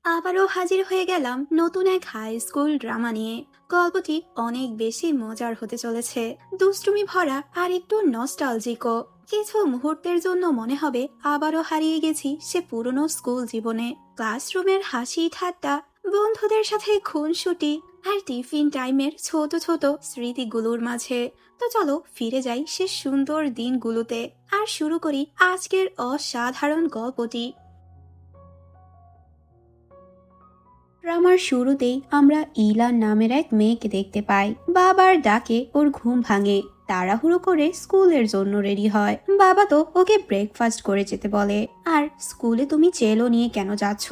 আবারও হাজির হয়ে গেলাম নতুন এক হাই স্কুল ড্রামা নিয়ে। গল্পটি অনেক বেশি মজার হতে চলেছে, দুষ্টুমি ভরা আর একটু নস্টালজিকও। কিছু মুহূর্তের জন্য মনে হবে আবারও হারিয়ে গেছি সে পুরনো স্কুল জীবনে। ক্লাসরুমের হাসি ঠাট্টা, বন্ধুদের সাথে খুনসুটি আর টিফিন টাইমের ছোট ছোট স্মৃতিগুলোর মাঝে। তো চলো ফিরে যাই সে সুন্দর দিনগুলোতে আর শুরু করি আজকের অসাধারণ গল্পটি। ড্রামার শুরুতেই আমরা ইলান নামের এক মেয়েকে দেখতে পাই। বাবার ডাকে ওর ঘুম ভাঙে, তাড়াহুড়ো করে স্কুলের জন্য রেডি হয়। বাবা তো ওকে ব্রেকফাস্ট করে যেতে বলে। আর স্কুলে তুমি চেলো নিয়ে কেন যাচ্ছ?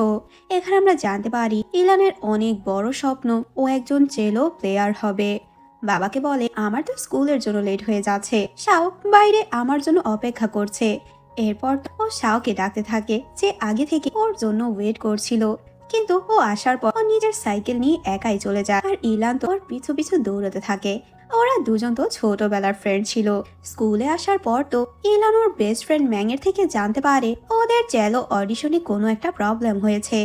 এখানে আমরা জানতে পারি ইলানের অনেক বড় স্বপ্ন, ও একজন চেলো প্লেয়ার হবে। বাবাকে বলে আমার তো স্কুলের জন্য লেট হয়ে যাচ্ছে, শাও বাইরে আমার জন্য অপেক্ষা করছে। এরপর ও শাওকে ডাকতে থাকে, যে আগে থেকে ওর জন্য ওয়েট করছিল। কিন্তু ও আসার পর ও নিজের সাইকেল নিয়ে একাই চলে যায়, আর ইলান তো ওর পিছু পিছু দৌড়াতে থাকে। ওরা দুজন তো ছোটবেলার ফ্রেন্ড ছিল। স্কুলে আসার পর তো ইলান ওর বেস্ট ফ্রেন্ড ম্যাংয়ের থেকে জানতে পারে ওদের চেলো অডিশনে কোনো একটা প্রবলেম হয়েছে।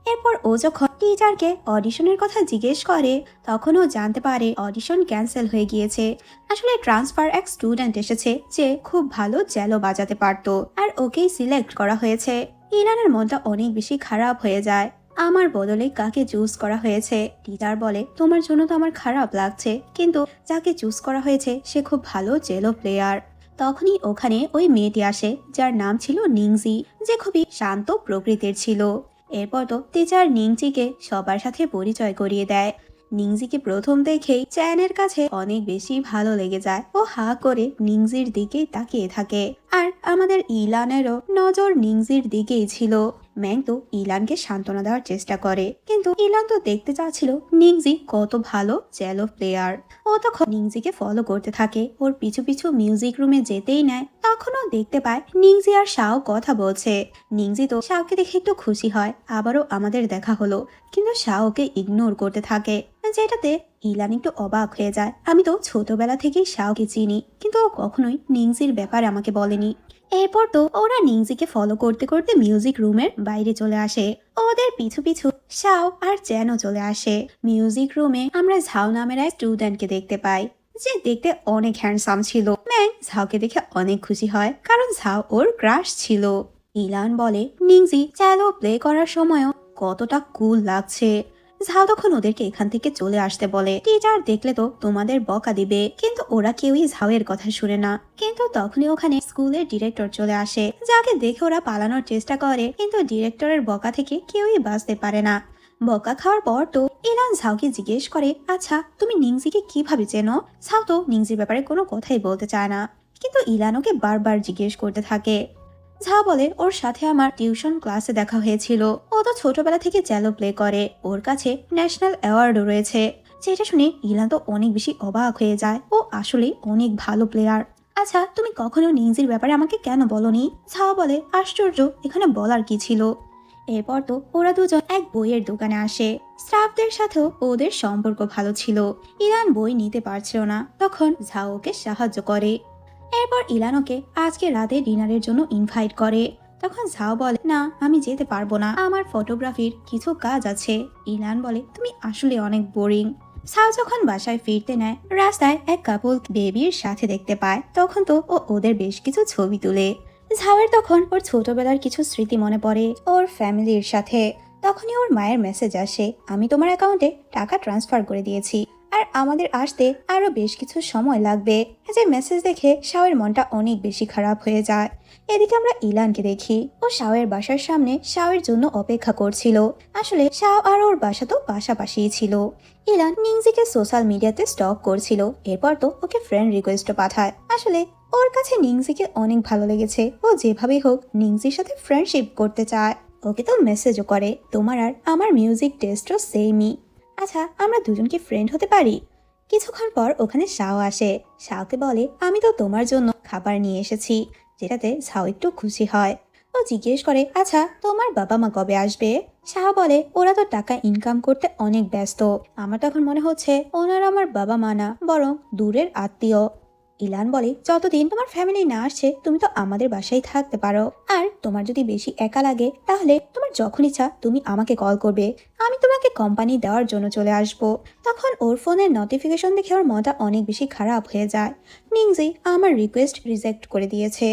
এরপর ও যখন টিচারকে অডিশনের কথা জিজ্ঞেস করে, তখন ও জানতে পারে অডিশন ক্যান্সেল হয়ে গিয়েছে। আসলে ট্রান্সফার এক স্টুডেন্ট এসেছে যে খুব ভালো চেলো বাজাতে পারতো, আর ওকেই সিলেক্ট করা হয়েছে। ইলানের মনটা অনেক বেশি খারাপ হয়ে যায়। আমার বদলে কাকে চুজ করা হয়েছে? টিচার বলে তোমার জন্য তো আমার খারাপ লাগছে, কিন্তু যাকে চুজ করা হয়েছে সে খুব ভালো চেলো প্লেয়ার। তখনই ওখানে ওই মেয়েটি আসে যার নাম ছিল নিংজি, যে খুবই শান্ত প্রকৃতির ছিল। এরপর তো টিচার নিংজিকে সবার সাথে পরিচয় করিয়ে দেয়। নিংজিকে প্রথম দেখেই চ্যানের কাছে অনেক বেশি ভালো লেগে যায়। ও হা করে নিংজির দিকেই তাকিয়ে থাকে, আর আমাদের ইলানেরও নজর নিংজির দিকেই ছিল। ম্যাং তো ইলানকে সান্ত্বনা দেওয়ার চেষ্টা করে, কিন্তু ইলান তো দেখতে চাচ্ছিল নিংজি কত ভালো চেলো প্লেয়ার। ও তখন নিংজিকে ফলো করতে থাকে, ওর পিছু পিছু মিউজিক রুমে যেতেই নেয়। তখনও দেখতে পায় নিংজি আর শাও কথা বলছে। নিংজি তো শাওকে দেখে একটু খুশি হয়, আবারও আমাদের দেখা হলো। কিন্তু শাও ওকে ইগনোর করতে থাকে, যেটাতে ইলান একটু অবাক হয়ে যায়। আমি তো ছোটবেলা থেকেই শাওকে চিনি, কিন্তু ও কখনোই নিংজির ব্যাপারে আমাকে বলেনি। এরপর তো ওরা নিংজিকে ফলো করতে করতে মিউজিক রুমের বাইরে চলে আসে। ওদের পিছু পিছু শাও আর চ্যানও চলে আসে। মিউজিক রুমে আমরা ঝাও নামের এক স্টুডেন্টকে দেখতে পাই, যে দেখতে অনেক হ্যান্ডসাম ছিল। ম্যাং ঝাওকে দেখে অনেক খুশি হয়, কারণ ঝাও ওর ক্রাশ ছিল। ইলান বলে নিংজি চ্যালো প্লে করার সময়ও কতটা কুল লাগছে। ঝাও তখন ওদেরকে এখান থেকে চলে আসতে বলে। টিচার দেখলে তো তোমাদের বকা দিবে, কিন্তু ওরা কেউই ঝাওয়ের কথা শুনে না। কিন্তু তখনই ওখানে স্কুলের ডিরেক্টর চলে আসে, যাকে দেখে ওরা পালানোর চেষ্টা করে, কিন্তু ডিরেক্টরের বকা থেকে কেউই বাঁচতে পারে না। বকা খাওয়ার পর তো ইলান ঝাওকে জিজ্ঞেস করে, আচ্ছা তুমি নিংজিকে কিভাবে চেনো? ঝাও তো নিংজির ব্যাপারে কোনো কথাই বলতে চায় না, কিন্তু ইলান ওকে বারবার জিজ্ঞেস করতে থাকে। ঝা বলে ওর সাথে আমার টিউশন ক্লাসে দেখা হয়েছিল। ও তো ছোটবেলা থেকে চেলো প্লে করে, ওর কাছে ন্যাশনাল অ্যাওয়ার্ডও রয়েছে। যেটা শুনে ইলান তো অনেক বেশি অবাক হয়ে যায়, ও আসলে অনেক ভালো প্লেয়ার। আচ্ছা তুমি কখনো নিংজির ব্যাপারে আমাকে কেন বলনি? ঝা বলে আশ্চর্য, এখানে বলার কি ছিল। এরপর তো ওরা দুজন এক বইয়ের দোকানে আসে। স্টাফদের সাথেও ওদের সম্পর্ক ভালো ছিল। ইলান বই নিতে পারছিল না, তখন ঝা ওকে সাহায্য করে। এরপর ইলান ওকে আজকে রাতে ডিনারের জন্য ইনভাইট করে। তখন ঝাও বলে না আমি যেতে পারবো না, আমার ফটোগ্রাফির কিছু কাজ আছে। ইলান বলে তুমি আসলে অনেক বোরিং। ঝাও যখন বাসায় ফিরতে নেয়, রাস্তায় এক কাপল বেবির সাথে দেখতে পায়। তখন তো ও ওদের বেশ কিছু ছবি তুলে। ঝাওয়ের তখন ওর ছোটবেলার কিছু স্মৃতি মনে পড়ে ওর ফ্যামিলির সাথে। তখনই ওর মায়ের মেসেজ আসে, আমি তোমার অ্যাকাউন্টে টাকা ট্রান্সফার করে দিয়েছি, আর আমাদের আসতে আরো বেশ কিছু সময় লাগবে। যে মেসেজ দেখে শাওয়ের মনটা অনেক বেশি খারাপ হয়ে যায়। এদিকে আমরা ইলানকে দেখি, ও শাওয়ের বাসার সামনে শাওয়ের জন্য অপেক্ষা করছিল। আসলে শাও আর ওর বাসা তো পাশাপাশিই ছিল। ইলান নিংজিকে সোশ্যাল মিডিয়াতে স্টক করছিল, এরপর তো ওকে ফ্রেন্ড রিকোয়েস্টও পাঠায়। আসলে ওর কাছে নিংজিকে অনেক ভালো লেগেছে, ও যেভাবেই হোক নিংজির সাথে ফ্রেন্ডশিপ করতে চায়। ওকে তো মেসেজও করে, তোমার আর আমার মিউজিক টেস্টও সেমই, আচ্ছা আমরা দুজন কি ফ্রেন্ড হতে পারি? কিছুক্ষণ পর ওখানে শাও আসে। শাওকে বলে আমি তো তোমার জন্য খাবার নিয়ে এসেছি, যেটাতে শাও একটু খুশি হয়। ও জিজ্ঞেস করে আচ্ছা তোমার বাবা মা কবে আসবে? শাও বলে ওরা তো টাকা ইনকাম করতে অনেক ব্যস্ত, আমার তখন মনে হচ্ছে ওনারা আমার বাবা মা না, বরং দূরের আত্মীয়। ইলান বলে, যতদিন তোমার ফ্যামিলি না আসছে তুমি তো আমাদের বাসায় থাকতে পারো, আর তোমার যদি বেশি একা লাগে তাহলে তোমার যখন ইচ্ছা তুমি আমাকে কল করবে, আমি তোমাকে কোম্পানি দেওয়ার জন্য চলে আসবো। তখন ওর ফোনের নোটিফিকেশন দেখে ওর মনটা অনেক বেশি খারাপ হয়ে যায়। নিংজি আমার রিকোয়েস্ট রিজেক্ট করে দিয়েছে।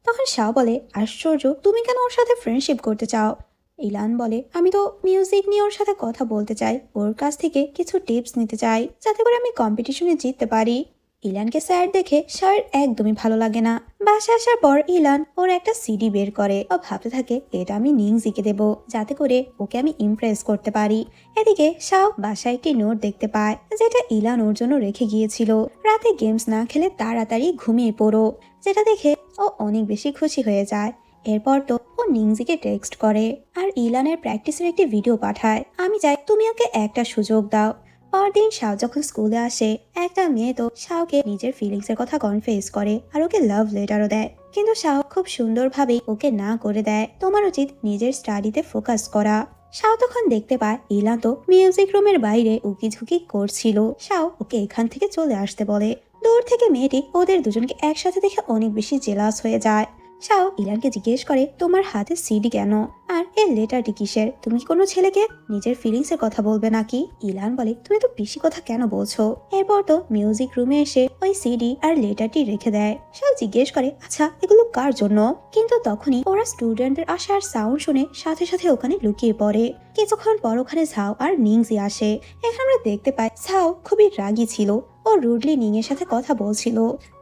তখন শাও বলে, আশ্চর্য, তুমি কেন ওর সাথে ফ্রেন্ডশিপ করতে চাও? ইলান বলে, আমি তো মিউজিক নিয়ে ওর সাথে কথা বলতে চাই, ওর কাছ থেকে কিছু টিপস নিতে চাই যাতে করে আমি কম্পিটিশনে জিততে পারি। ইলানকে স্যার দেখে শাওয়ের একদমই ভালো লাগে না। বাসা আসার পর ইলান ওর একটা সিডি বের করে ও ভাবতে থাকে, এটা আমি নিংজিকে দেব যাতে করে ওকে আমি ইমপ্রেস করতে পারি। এদিকে শাও বাসায় একটি নোট দেখতে পায় যেটা ইলান ওর জন্য রেখে গিয়েছিল, রাতে গেমস না খেলে তাড়াতাড়ি ঘুমিয়ে পড়ো, যেটা দেখে ও অনেক বেশি খুশি হয়ে যায়। এরপর তো ও নিংজিকে টেক্সট করে আর ইলানের প্র্যাকটিসের একটি ভিডিও পাঠায়, আমি চাই তুমি ওকে একটা সুযোগ দাও। পরদিন শাও যখন স্কুলে আসে, একটা মেয়ে তো শাওকে নিজের ফিলিংস এর কথা কনফেস করে আর ওকে লাভ লেটারও দেয়, কিন্তু শাও খুব সুন্দরভাবেই ওকে না করে দেয়, তোমার উচিত নিজের স্টাডিতে ফোকাস করা। শাও তখন দেখতে পায় ইলান তো মিউজিক রুমের বাইরে উকিঝুঁকি করছিল। শাও ওকে এখান থেকে চলে আসতে বলে। দূর থেকে মেয়েটি ওদের দুজনকে একসাথে দেখে অনেক বেশি জেলাস হয়ে যায়। শাও ইলানকে জিজ্ঞেস করে, তোমার হাতে সিডি কেন, আর এই লেটারটি কিসের? তুমি কি কোনো ছেলেকে নিজের ফিলিংস এর কথা বলবে নাকি? ইলান বলে, তুমি তো বেশি কথা কেন বলছো? এরপর তো মিউজিক রুমে এসে ওই সিডি আর লেটারটি রেখে দেয়। শাও জিজ্ঞেস করে, আচ্ছা এগুলো কার জন্য? কিন্তু তখনই ওরা স্টুডেন্টের আসার সাউন্ড শুনে সাথে সাথে ওখানে লুকিয়ে পড়ে। কিছুক্ষণ পর ওখানে ঝাও আর নিংজি আসে। এখানে আমরা দেখতে পাই ঝাও খুবই রাগী ছিল, ও রুডলি নিং এর সাথে কথা বলছিল।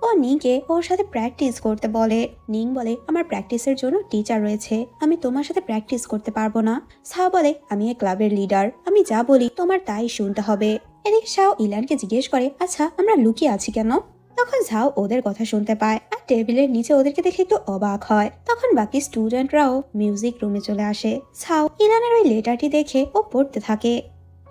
ও নিংকে ওর সাথে প্র্যাকটিস করতে বলে। নিং বলে, আমার প্র্যাকটিসের জন্য টিচার রয়েছে, আমি তোমার সাথে প্র্যাকটিস করতে পারবো না। শাও বলে, আমি এই ক্লাবের লিডার, আমি যা বলি তোমার তাই শুনতে হবে। এদিকে শাও ইলানকে জিজ্ঞেস করে, আচ্ছা আমরা লুকিয়ে আছি কেন? তখন ঝাও ওদের কথা শুনতে পায় আর টেবিলের নিচে ওদেরকে দেখে একটু অবাক হয়। তখন বাকি স্টুডেন্টরাও মিউজিক রুমে চলে আসে। ঝাও ইলানের ওই লেটারটি দেখে ও পড়তে থাকে।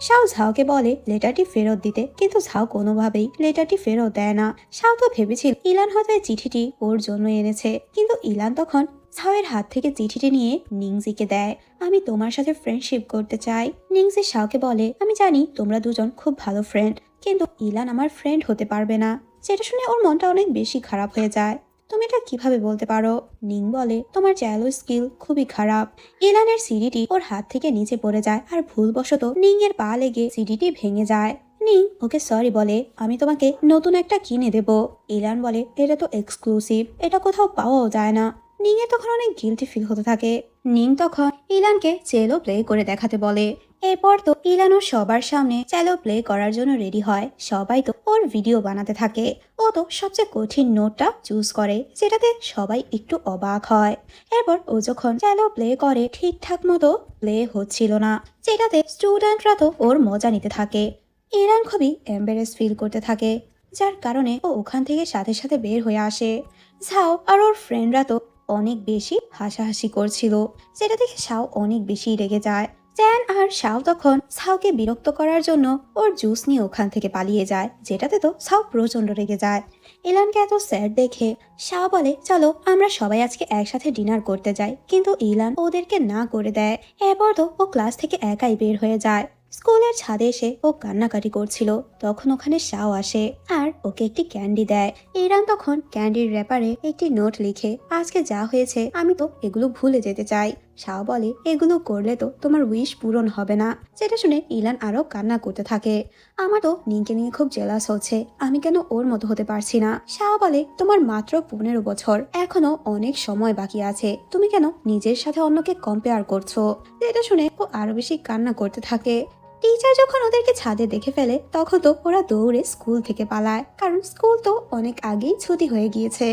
শাও ঝাওকে বলে লেটারটি ফেরত দিতে, কিন্তু ঝাও কোনোভাবেই লেটারটি ফেরত দেয় না। শাও তো ভেবেছিল ইলান হয়তো এই চিঠিটি ওর জন্য এনেছে, কিন্তু ইলান তখন ঝাওয়ের হাত থেকে চিঠিটি নিয়ে নিংজিকে দেয়। আমি তোমার সাথে ফ্রেন্ডশিপ করতে চাই। নিংজি শাওকে বলে, আমি জানি তোমরা দুজন খুব ভালো ফ্রেন্ড, কিন্তু ইলান আমার ফ্রেন্ড হতে পারবে না। যেটা শুনে ওর মনটা অনেক বেশি খারাপ হয়ে যায়। তুমি এটা কিভাবে বলতে পারো? নিং বলে, তোমার চ্যালো স্কিল খুবই খারাপ। ইলানের সিডিটি ওর হাত থেকে নিচে পড়ে যায় আর ভুলবশত নিং এর পা লেগে সিডিটি ভেঙে যায়। নিং ওকে সরি বলে, আমি তোমাকে নতুন একটা কিনে দেব। ইলান বলে, এটা তো এক্সক্লুসিভ, এটা কোথাও পাওয়াও যায় না। নিং এর তখন অনেক গিল্টি ফিল হতে থাকে। নিং তখন ইলানকে চেলো প্লে করে দেখাতে বলে। এরপর তো ইলান ওর সবার সামনে চেলো প্লে করার জন্য রেডি হয়। সবাই তো ওর ভিডিও বানাতে থাকে। ও তো সবচেয়ে কঠিন নোটটা চুজ করে, যেটাতে সবাই একটু অবাক হয়। এরপর ও যখন চেলো প্লে করে ঠিকঠাক মতো প্লে হচ্ছিল না, যেটাতে স্টুডেন্টরা তো ওর মজা নিতে থাকে। ইলান খুবই এম্বারেস ফিল করতে থাকে, যার কারণে ও ওখান থেকে সাথে সাথে বের হয়ে আসে। ঝাও আর ওর ফ্রেন্ডরা তো অনেক বেশি হাসাহাসি করছিল, যেটা দেখে শাও অনেক বেশি রেগে যায়। চ্যান আর শাও তখন সাওকে বিরক্ত করার জন্য ওর জুস নিয়ে ওখান থেকে পালিয়ে যায়, যেটাতে তো সাও প্রচন্ড রেগে যায়। ইলানকে এত স্যাড দেখে শাও বলে, চলো আমরা সবাই আজকে একসাথে ডিনার করতে যাই, কিন্তু ইলান ওদেরকে না করে দেয়। এরপর তো ও ক্লাস থেকে একাই বের হয়ে যায়। স্কুলের ছাদে এসে ও কান্নাকাটি করছিল, তখন ওখানে শাও আসে আর ওকে একটি ক্যান্ডি দেয়। ইরান তখন ক্যান্ডির র্যাপারে একটি নোট লিখে, আজকে যা হয়েছে আমি তো এগুলো ভুলে যেতে চাই। শাও বলে, এগুলো করলে তো তোমার উইশ পূরণ হবে না। যেটা শুনে ইলান আরো কান্না করতে থাকে। আমার তো নিংকে নিয়ে খুব জেলাস হচ্ছে, আমি কেন ওর মতো হতে পারছি না। শাও বলে, তোমার মাত্র 15 বছর, এখনো অনেক সময় বাকি আছে, তুমি কেন নিজের সাথে অন্যকে কম্পেয়ার করছো? যেটা শুনে ও আরো বেশি কান্না করতে থাকে। টিচার যখন ওদেরকে ছাদে দেখে ফেলে তখন তো ওরা দৌড়ে স্কুল থেকে পালায়, কারণ স্কুল তো অনেক আগেই ছুটি হয়ে গিয়েছে।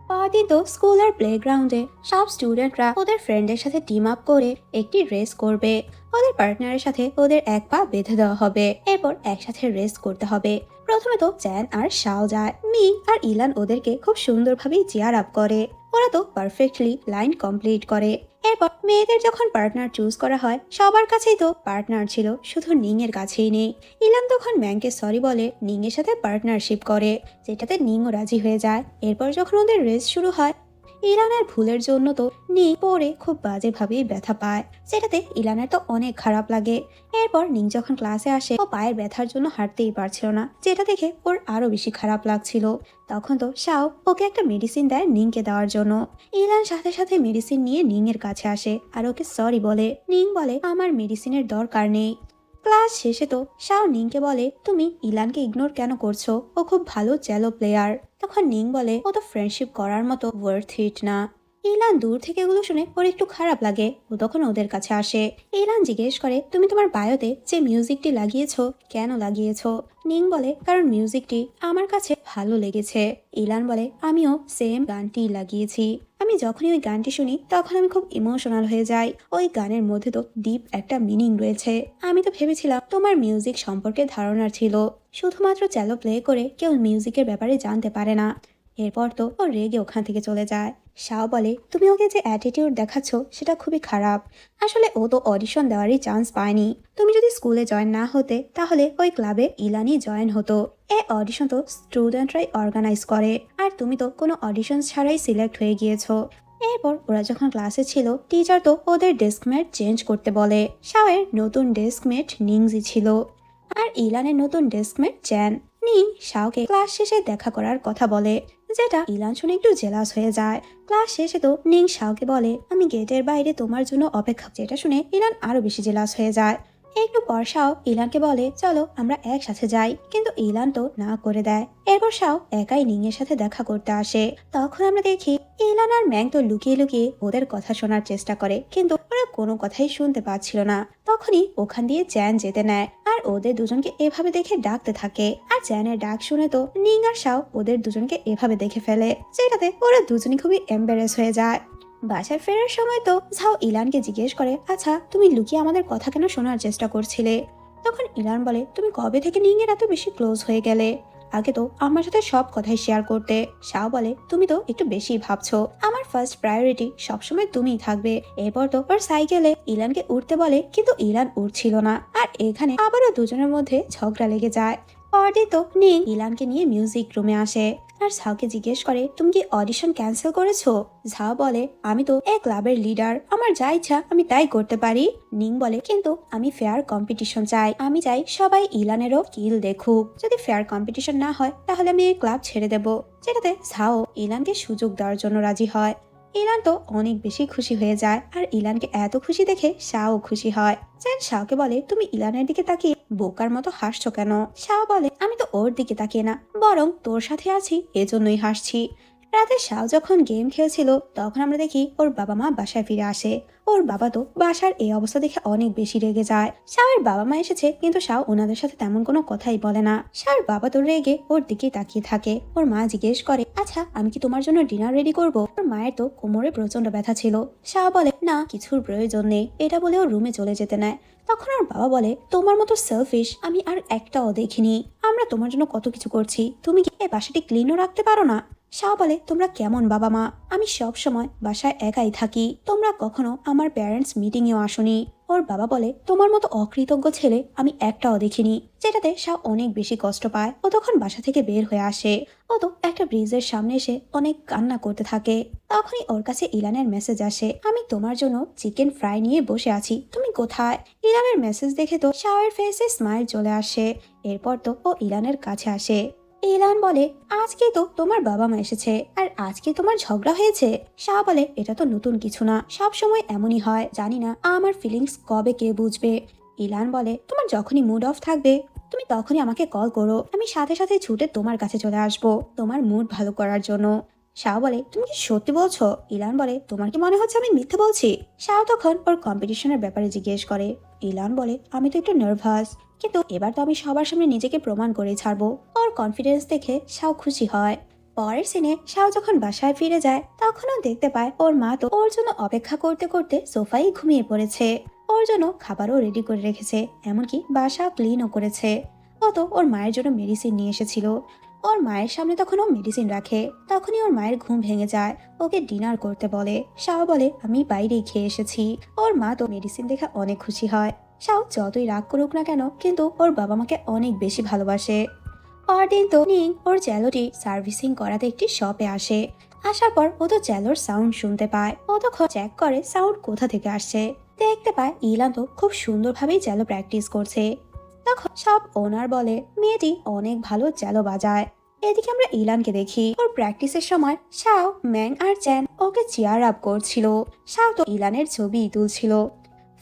পরদিন তো স্কুলের প্লেগ্রাউন্ডে সব স্টুডেন্টরা ওদের ফ্রেন্ডের সাথে টিম আপ করে একটি রেস করবে। ওদের পার্টনারের সাথে ওদের এক পা বেঁধে দেওয়া হবে, এরপর একসাথে রেস করতে হবে। প্রথমে তো চ্যান আর শাও যায়, মিং আর ইলান ওদেরকে খুব সুন্দরভাবে চেয়ার আপ করে। ওরা তো পারফেক্টলি লাইন কমপ্লিট করে। এরপর মেয়েদের যখন পার্টনার চুজ করা হয়, সবার কাছেই তো পার্টনার ছিল, শুধু নিং এর কাছেই নেই। ইলান তখন ম্যাংকে সরি বলে নিং এর সাথে পার্টনারশিপ করে, যেটাতে নিংও রাজি হয়ে যায়। এরপর যখন ওদের রেস শুরু হয়, ইলানের ভুলের জন্য তো নিং পরে খুব বাজেভাবেই ব্যথা পায়, যেটাতে ইলানের তো অনেক খারাপ লাগে। এরপর নিং যখন ক্লাসে আসে ও পায়ের ব্যথার জন্য হাঁটতেই পারছিল না, যেটা দেখে ওর আরো বেশি খারাপ লাগছিল। তখন তো শাও ওকে একটা মেডিসিন দেয় নিংকে দেওয়ার জন্য। ইলান সাথে সাথে মেডিসিন নিয়ে নিং এর কাছে আসে আর ওকে সরি বলে। নিং বলে আমার মেডিসিনের দরকার নেই। ক্লাস শেষে তো শাও নিংকে বলে তুমি ইলানকে ইগনোর কেন করছো, ও খুব ভালো চ্যালো প্লেয়ার। তখন নিং বলে ও তো ফ্রেন্ডশিপ করার মতো ওয়ার্থ ইট না। ইলান দূর থেকে এগুলো শুনে ওর একটু খারাপ লাগে। ও তখন ওদের কাছে আসে। ইলান জিজ্ঞেস করে তুমি তোমার বায়োতে যে মিউজিকটি লাগিয়েছো কেন লাগিয়েছো। নিং বলে কারণ মিউজিকটি আমার কাছে ভালো লেগেছে। ইলান বলে আমিও সেম গানটি লাগিয়েছি। আমি যখনই ওই গানটি শুনি তখন আমি খুব ইমোশনাল হয়ে যাই। ওই গানের মধ্যে তো ডিপ একটা মিনিং রয়েছে। আমি তো ভেবেছিলাম তোমার মিউজিক সম্পর্কে ধারণা ছিল, শুধুমাত্র চ্যালো প্লে করে কেউ মিউজিকের ব্যাপারে জানতে পারে না। এরপর তো ও রেগে ওখান থেকে চলে যায়। শাও বলে তুমি ওকে যে অ্যাটিটিউড দেখাচ্ছ সেটা খুবই খারাপ। আসলে ও তো অডিশন দেওয়ারই চান্স পায়নি। তুমি যদি স্কুলে জয়েন না হতে তাহলে ওই ক্লাবে ইলানই জয়েন হতো। এই অডিশন তো স্টুডেন্টরাই অর্গানাইজ করে, আর তুমি তো কোনো অডিশন ছাড়াই সিলেক্ট হয়ে গিয়েছো। এরপর ওরা যখন ক্লাসে ছিল টিচার তো ওদের ডেস্কমেট চেঞ্জ করতে বলে। শাওয়ের নতুন ডেস্কমেট নিংজি ছিল আর ইলানের নতুন ডেস্কমেট চ্যান। নিং শাওকে ক্লাস শেষে দেখা করার কথা বলে, যেটা ইলান শুনে একটু জেলাস হয়ে যায়। ক্লাস শেষে তো নিং শাওকে বলে আমি গেটের বাইরে তোমার জন্য অপেক্ষা, যেটা শুনে ইলান আরো বেশি জেলাস হয়ে যায়। একটু পর শাও ইলানকে বলে চলো আমরা একসাথে যাই, কিন্তু ইলান তো না করে দেয়। এরপর শাও একাই নিং এর সাথে দেখা করতে আসে। তখন আমরা দেখি ইলান আর ম্যাং তো লুকিয়ে লুকিয়ে ওদের কথা শোনার চেষ্টা করে, কিন্তু ওরা কোনো কথাই শুনতে পাচ্ছিল না। তখনই ওখান দিয়ে চ্যান যেতে নেয় আর ওদের দুজনকে এভাবে দেখে ডাকতে থাকে। আর চ্যানের ডাক শুনে তো নিং আর শাও ওদের দুজনকে এভাবে দেখে ফেলে, যেটাতে ওরা দুজনই খুবই এম্বারেস হয়ে যায়। বাসায় ফেরার সময় তো ঝাও ইলানকে জিজ্ঞেস করে আচ্ছা তুমি লুকিয়ে আমাদের কথা কেন শোনার চেষ্টা করছিলে। তখন ইলান বলে তুমি কবে থেকে নিং এর এত বেশি ক্লোজ হয়ে গেলে, আগে তো আমার সাথে সব কথাই শেয়ার করতে। শাও বলে তুমি তো একটু বেশি ভাবছো, আমার ফার্স্ট প্রায়োরিটি সবসময় তুমিই থাকবে। এরপর তো ওর সাইকেলে ইলানকে উঠতে বলে, কিন্তু ইলান উঠছিল না। আর এখানে আবারও দুজনের মধ্যে ঝগড়া লেগে যায়। পরদিন তো নিং ইলানকে নিয়ে মিউজিক রুমে আসে আর ঝাওকে জিজ্ঞেস করে তুমি কি অডিশন ক্যান্সেল করেছো। ঝাও বলে আমি তো এই ক্লাবের লিডার, আমার যা ইচ্ছা আমি তাই করতে পারি। নিং বলে কিন্তু আমি ফেয়ার কম্পিটিশন চাই, আমি চাই সবাই ইলানেরও কিল দেখুক। যদি ফেয়ার কম্পিটিশন না হয় তাহলে আমি এই ক্লাব ছেড়ে দেব। যেটাতে ঝাও ইলানকে সুযোগ দেওয়ার জন্য রাজি হয়। ইলান তো অনেক বেশি খুশি হয়ে যায় আর ইলানকে এত খুশি দেখে শাও খুশি হয়। চ্যান শাওকে বলে তুমি ইলানের দিকে তাকিয়ে বোকার মতো হাসছো কেন। শাও বলে আমি তো ওর দিকে তাকিয়ে না, বরং তোর সাথে আছি এজন্যই হাসছি। রাতে শাও যখন গেম খেলছিল তখন আমরা দেখি ওর বাবা মা বাসায় ফিরে আসে। ওর বাবা তো বাসার এই অবস্থা দেখে অনেক বেশি রেগে যায়। শাওয়ের বাবা মা এসেছে কিন্তু শাও ওনাদের সাথে তেমন কোনো কথাই বলে না। শাওয়ের বাবা তো রেগে ওর দিকে তাকিয়ে থাকে। ওর মা জিজ্ঞেস করে আচ্ছা আমি কি তোমার জন্য ডিনার রেডি করব। ওর মায়ের তো কোমরে প্রচন্ড ব্যথা ছিল। শাও বলে না কিছুর প্রয়োজন নেই, এটা বলে ওর রুমে চলে যেতে নেয়। তখন ওর বাবা বলে তোমার মতো সেলফিশ আমি আর একটাও দেখিনি, আমরা তোমার জন্য কত কিছু করছি, তুমি কি এই বাসাটি ক্লিনও রাখতে পারো না। শাও বলে তোমরা কেমন বাবা মা, আমি সব সময় বাসায় একাই থাকি, তোমরা কখনো আমার প্যারেন্টস মিটিংয়েও আসোনি। ওর বাবা বলে তোমার মতো অকৃতজ্ঞ ছেলে আমি একটাও দেখিনি। যেটাতে শাও অনেক বেশি কষ্ট পায়। ও তখন বাসা থেকে বের হয়ে আসে। ও তো একটা ব্রিজের সামনে এসে অনেক কান্না করতে থাকে। তখনই ওর কাছে ইলানের মেসেজ আসে আমি তোমার জন্য চিকেন ফ্রাই নিয়ে বসে আছি, তুমি কোথায়। ইলানের মেসেজ দেখে তো শাওয়ের ফেসে স্মাইল চলে আসে। এরপর তো ও ইলানের কাছে আসে। ইলান বলে আজকে তো তোমার বাবা মা এসেছে আর আজকে তোমার ঝগড়া হয়েছে। শাহ বলে এটা তো নতুন কিছু না, সব সময় এমনই হয়, জানি না আমার ফিলিংস কবে কে বুঝবে। ইলান বলে তোমার যখনই মুড অফ থাকবে তুমি তখনই আমাকে কল করো, আমি সাথে সাথে ছুটে তোমার কাছে চলে আসবো তোমার মুড ভালো করার জন্য। শাহ বলে তুমি কি সত্যি বলছো। ইলান বলে তোমার কি মনে হচ্ছে আমি মিথ্যে বলছি। শাহ তখন ওর কম্পিটিশনের ব্যাপারে জিজ্ঞেস করে। ইলান বলে আমি তো একটু নার্ভাস, কিন্তু এবার তো আমি সবার সামনে নিজেকে প্রমাণ করে ছাড়বো। ওর কনফিডেন্স দেখে শাও খুশি হয়। পরের সিনে শাও যখন বাসায় ফিরে যায় তখনও দেখতে পায় ওর মা তো ওর জন্য অপেক্ষা করতে করতে সোফায় ঘুমিয়ে পড়েছে। ওর জন্য খাবারও রেডি করে রেখেছে, এমনকি বাসা ক্লিনও করেছে। ও তো ওর মায়ের জন্য মেডিসিন নিয়ে এসেছিল। ওর মায়ের সামনে তখন ও মেডিসিন রাখে। তখনই ওর মায়ের ঘুম ভেঙে যায়, ওকে ডিনার করতে বলে। শাও বলে আমি বাইরেই খেয়ে এসেছি। ওর মা তো মেডিসিন দেখে অনেক খুশি হয়। শাও যতই রাগ করুক না কেন কিন্তু ওর বাবা মাকে অনেক বেশি ভালোবাসে। পরদিন তো নিং ওর চ্যালোটি সার্ভিসিং করাতে একটি শপে আসে। আসার পর ও তো চ্যালোর সাউন্ড শুনতে পায়। ও তখন চেক করে সাউন্ড কোথা থেকে আসছে। দেখতে পায় ইলান তো খুব সুন্দরভাবেই চ্যালো প্র্যাকটিস করছে। তখন সব ওনার বলে মেয়েটি অনেক ভালো চ্যালো বাজায়। এদিকে আমরা ইলানকে দেখি ওর প্র্যাকটিসের সময় শাও, ম্যাং আর চ্যান ওকে চিয়ার আপ করছিল। শাও তো ইলানের ছবি তুলছিল।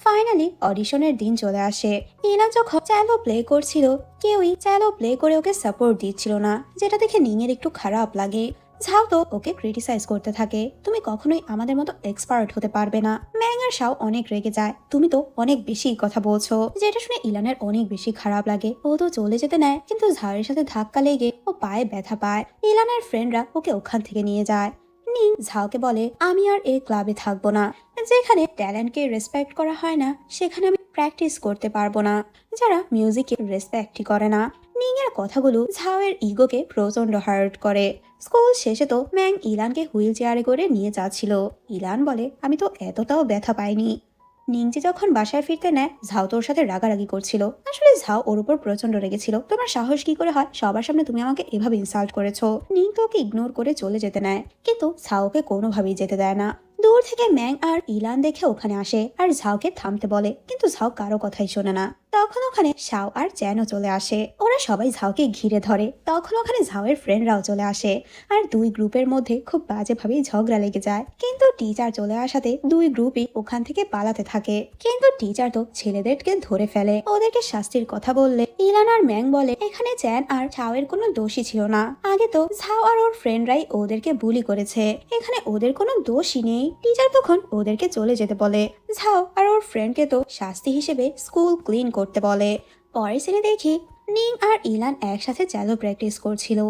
ফাইনালি অডিশনের দিন চলে আসে। ইলান যখন চ্যালো প্লে করছিল কেউই চ্যালো প্লে করে ওকে সাপোর্ট দিচ্ছিল না, যেটা দেখে নিংয়ের একটু খারাপ লাগে। ঝাও তো ওকে ক্রিটিসাইজ করতে থাকে, তুমি কখনোই আমাদের মতো এক্সপার্ট হতে পারবে না। ম্যাং আর শাও অনেক রেগে যায়, তুমি তো অনেক বেশি কথা বলছো। যেটা শুনে ইলানের অনেক বেশি খারাপ লাগে। ও তো চলে যেতে নেয়, কিন্তু ঝাওয়ের সাথে ধাক্কা লেগে ও পায়ে ব্যথা পায়। ইলানের ফ্রেন্ডরা ওকে ওখান থেকে নিয়ে যায়। নিং ঝাওকে বলে আমি আর এই ক্লাবে থাকবো না। যেখানে ট্যালেন্টকে রেসপেক্ট করা হয় না সেখানে আমি প্র্যাকটিস করতে পারবো না। যারা মিউজিকে রেসপেক্টই করে না। নিং এর কথাগুলো ঝাওয়ের ইগোকে প্রচন্ড হার্ট করে। স্কুল শেষে তো ম্যাং ইলানকে হুইল চেয়ারে করে নিয়ে যাচ্ছিল। ইলান বলে আমি তো এতটাও ব্যথা পাইনি। নিংজি যখন বাসায় ফিরতে নেয় ঝাও তোর সাথে রাগারাগি করছিল। আসলে ঝাও ওর উপর প্রচন্ড রেগেছিল। তোমার সাহস কি করে হয় সবার সামনে তুমি আমাকে এভাবে ইনসাল্ট করেছো। নিং তো ওকে ইগনোর করে চলে যেতে নেয়, কিন্তু ঝাওকে কোনোভাবেই যেতে দেয় না। দূর থেকে ম্যাং আর ইলান দেখে ওখানে আসে আর ঝাওকে থামতে বলে, কিন্তু ঝাও কারো কথাই শোনে না। তখন ওখানে শাও আর চ্যানও চলে আসে। ওরা সবাই ঝাওকে ঘিরে ধরে। তখন ওখানে ঝাওয়ের ফ্রেন্ডরাও চলে আসে আর দুই গ্রুপের মধ্যে খুব বাজেভাবেই ঝগড়া লেগে যায়। কিন্তু টিচার চলে আসাতে দুই গ্রুপই ওখান থেকে পালাতে থাকে। কিন্তু টিচার তো ছেলেদেরকে ধরে ফেলে। ওদেরকে শাস্তির কথা বললে ইলান আর ম্যাং বলে এখানে চ্যান আর শাওয়ের কোনো দোষই ছিল না। আগে তো ঝাও আর ওর ফ্রেন্ডরাই ওদেরকে বুলি করেছে, এখানে ওদের কোনো দোষই নেই। টিচার তখন ওদেরকে চলে যেতে বলে। ঝাও আর ওর ফ্রেন্ডকে তো শাস্তি হিসেবে স্কুল ক্লিন করতে বলে। পরের সিনে দেখি নিং আর ইলান একসাথে চ্যালো প্র্যাকটিস করছিল।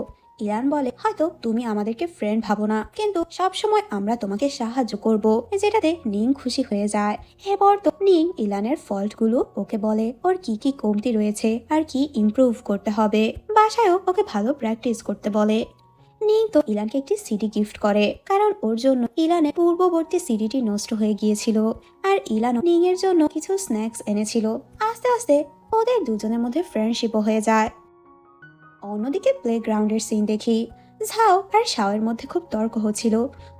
ইলান বলে হয়তো তুমি আমাদেরকে ফ্রেন্ড ভাবো না, কিন্তু সব সময় আমরা তোমাকে সাহায্য করব, যেটাতে নিং খুশি হয়ে যায়। এরপর তো নিং ইলানের ফল্টগুলো ওকে বলে, ওর কি কি কমতি রয়েছে আর কি ইমপ্রুভ করতে হবে। বাসায়ও ওকে ভালো প্র্যাকটিস করতে বলে। নিং তো ইলানকে একটি সিডি গিফট করে, কারণ ওর জন্য ইলানের পূর্ববর্তী সিডিটি নষ্ট হয়ে গিয়েছিল। আর ইলানও নিং এর জন্য কিছু স্ন্যাক্স এনেছিল। আস্তে আস্তে ওদের দুজনের মধ্যে ফ্রেন্ডশিপও হয়ে যায়। অন্যদিকে প্লেগ্রাউন্ডের সিন দেখি ঝাও আর শাওয়ের মধ্যে খুব তর্ক হচ্ছিল।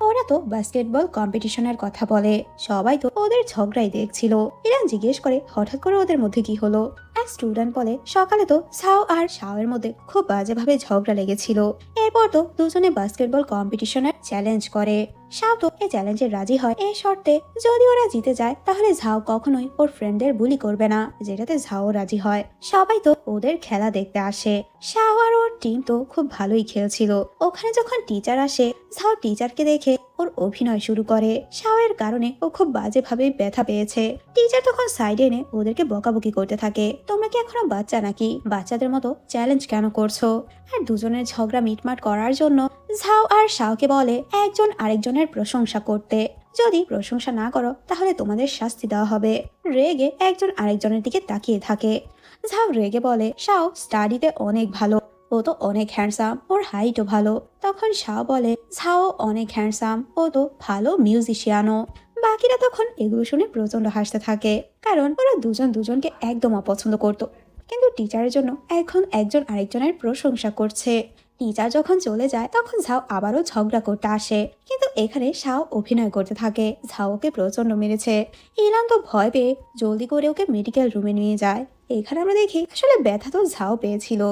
ওরা তো বাস্কেটবল কম্পিটিশনের কথা বলে, সবাই তো ওদের ঝগড়াই দেখছিল। ইরান জিজ্ঞেস করে হঠাৎ করে ওদের মধ্যে কি হলো। এক স্টুডেন্ট বলে সকালে তো ঝাও আর শাওয়ের মধ্যে খুব বাজেভাবে ঝগড়া লেগেছিল। এরপর তো দুজনে বাস্কেটবল কম্পিটিশনের চ্যালেঞ্জ করে। শাও তো এই চ্যালেঞ্জে রাজি হয় এই শর্তে যদি ওরা জিতে যায় তাহলে ঝাও কখনোই ওর ফ্রেন্ডদের বুলি করবে না, যেটাতে ঝাও রাজি হয়। সবাই তো ওদের খেলা দেখতে আসে। শাও আর ওর টিম তো খুব ভালোই খেলছিল। ওখানে যখন টিচার আসে ঝাও টিচারকে দেখে ওর অভিনয় শুরু করে। শাওয়ের কারণে ও খুব বাজেভাবে ব্যথা পেয়েছে। টিচার তখন সাইডে এনে ওদেরকে বকাবকি করতে থাকে, তোমরা কি এখনো বাচ্চা নাকি, বাচ্চাদের মতো চ্যালেঞ্জ কেন করছো। আর দুজনের ঝগড়া মিটমাট করার জন্য ঝাও আর শাওকে বলে একজন আরেকজনের প্রশংসা করতে, যদি প্রশংসা না করো তাহলে তোমাদের শাস্তি দেওয়া হবে। রেগে একজন আরেকজনের দিকে তাকিয়ে থাকে। ঝাও রেগে বলে শাও স্টাডিতে অনেক ভালো, ও তো অনেক হ্যান্ডসাম, ওর হাইটও ভালো। তখন শাও বলে ঝাও অনেক হ্যান্ডসাম, ও তো ভালো মিউজিশিয়ানও। বাকিরা তখন এগুলো শুনে প্রচন্ড হাসতে থাকে, কারণ ওরা দুজন দুজনকে একদম অপছন্দ করত, কিন্তু টিচারের জন্য এখন একজন আরেকজনের প্রশংসা করছে। টিচার যখন চলে যায় তখন ঝাও আবারও ঝগড়া করতে আসে, কিন্তু এখানে শাও অভিনয় করতে থাকে ঝাও ওকে প্রচন্ড মেরেছে। ইলান তো ভয় পেয়ে জলদি করে ওকে মেডিকেল রুমে নিয়ে যায়। এখানে আমরা দেখি আসলে ব্যথা তো ঝাও পেয়েছিল।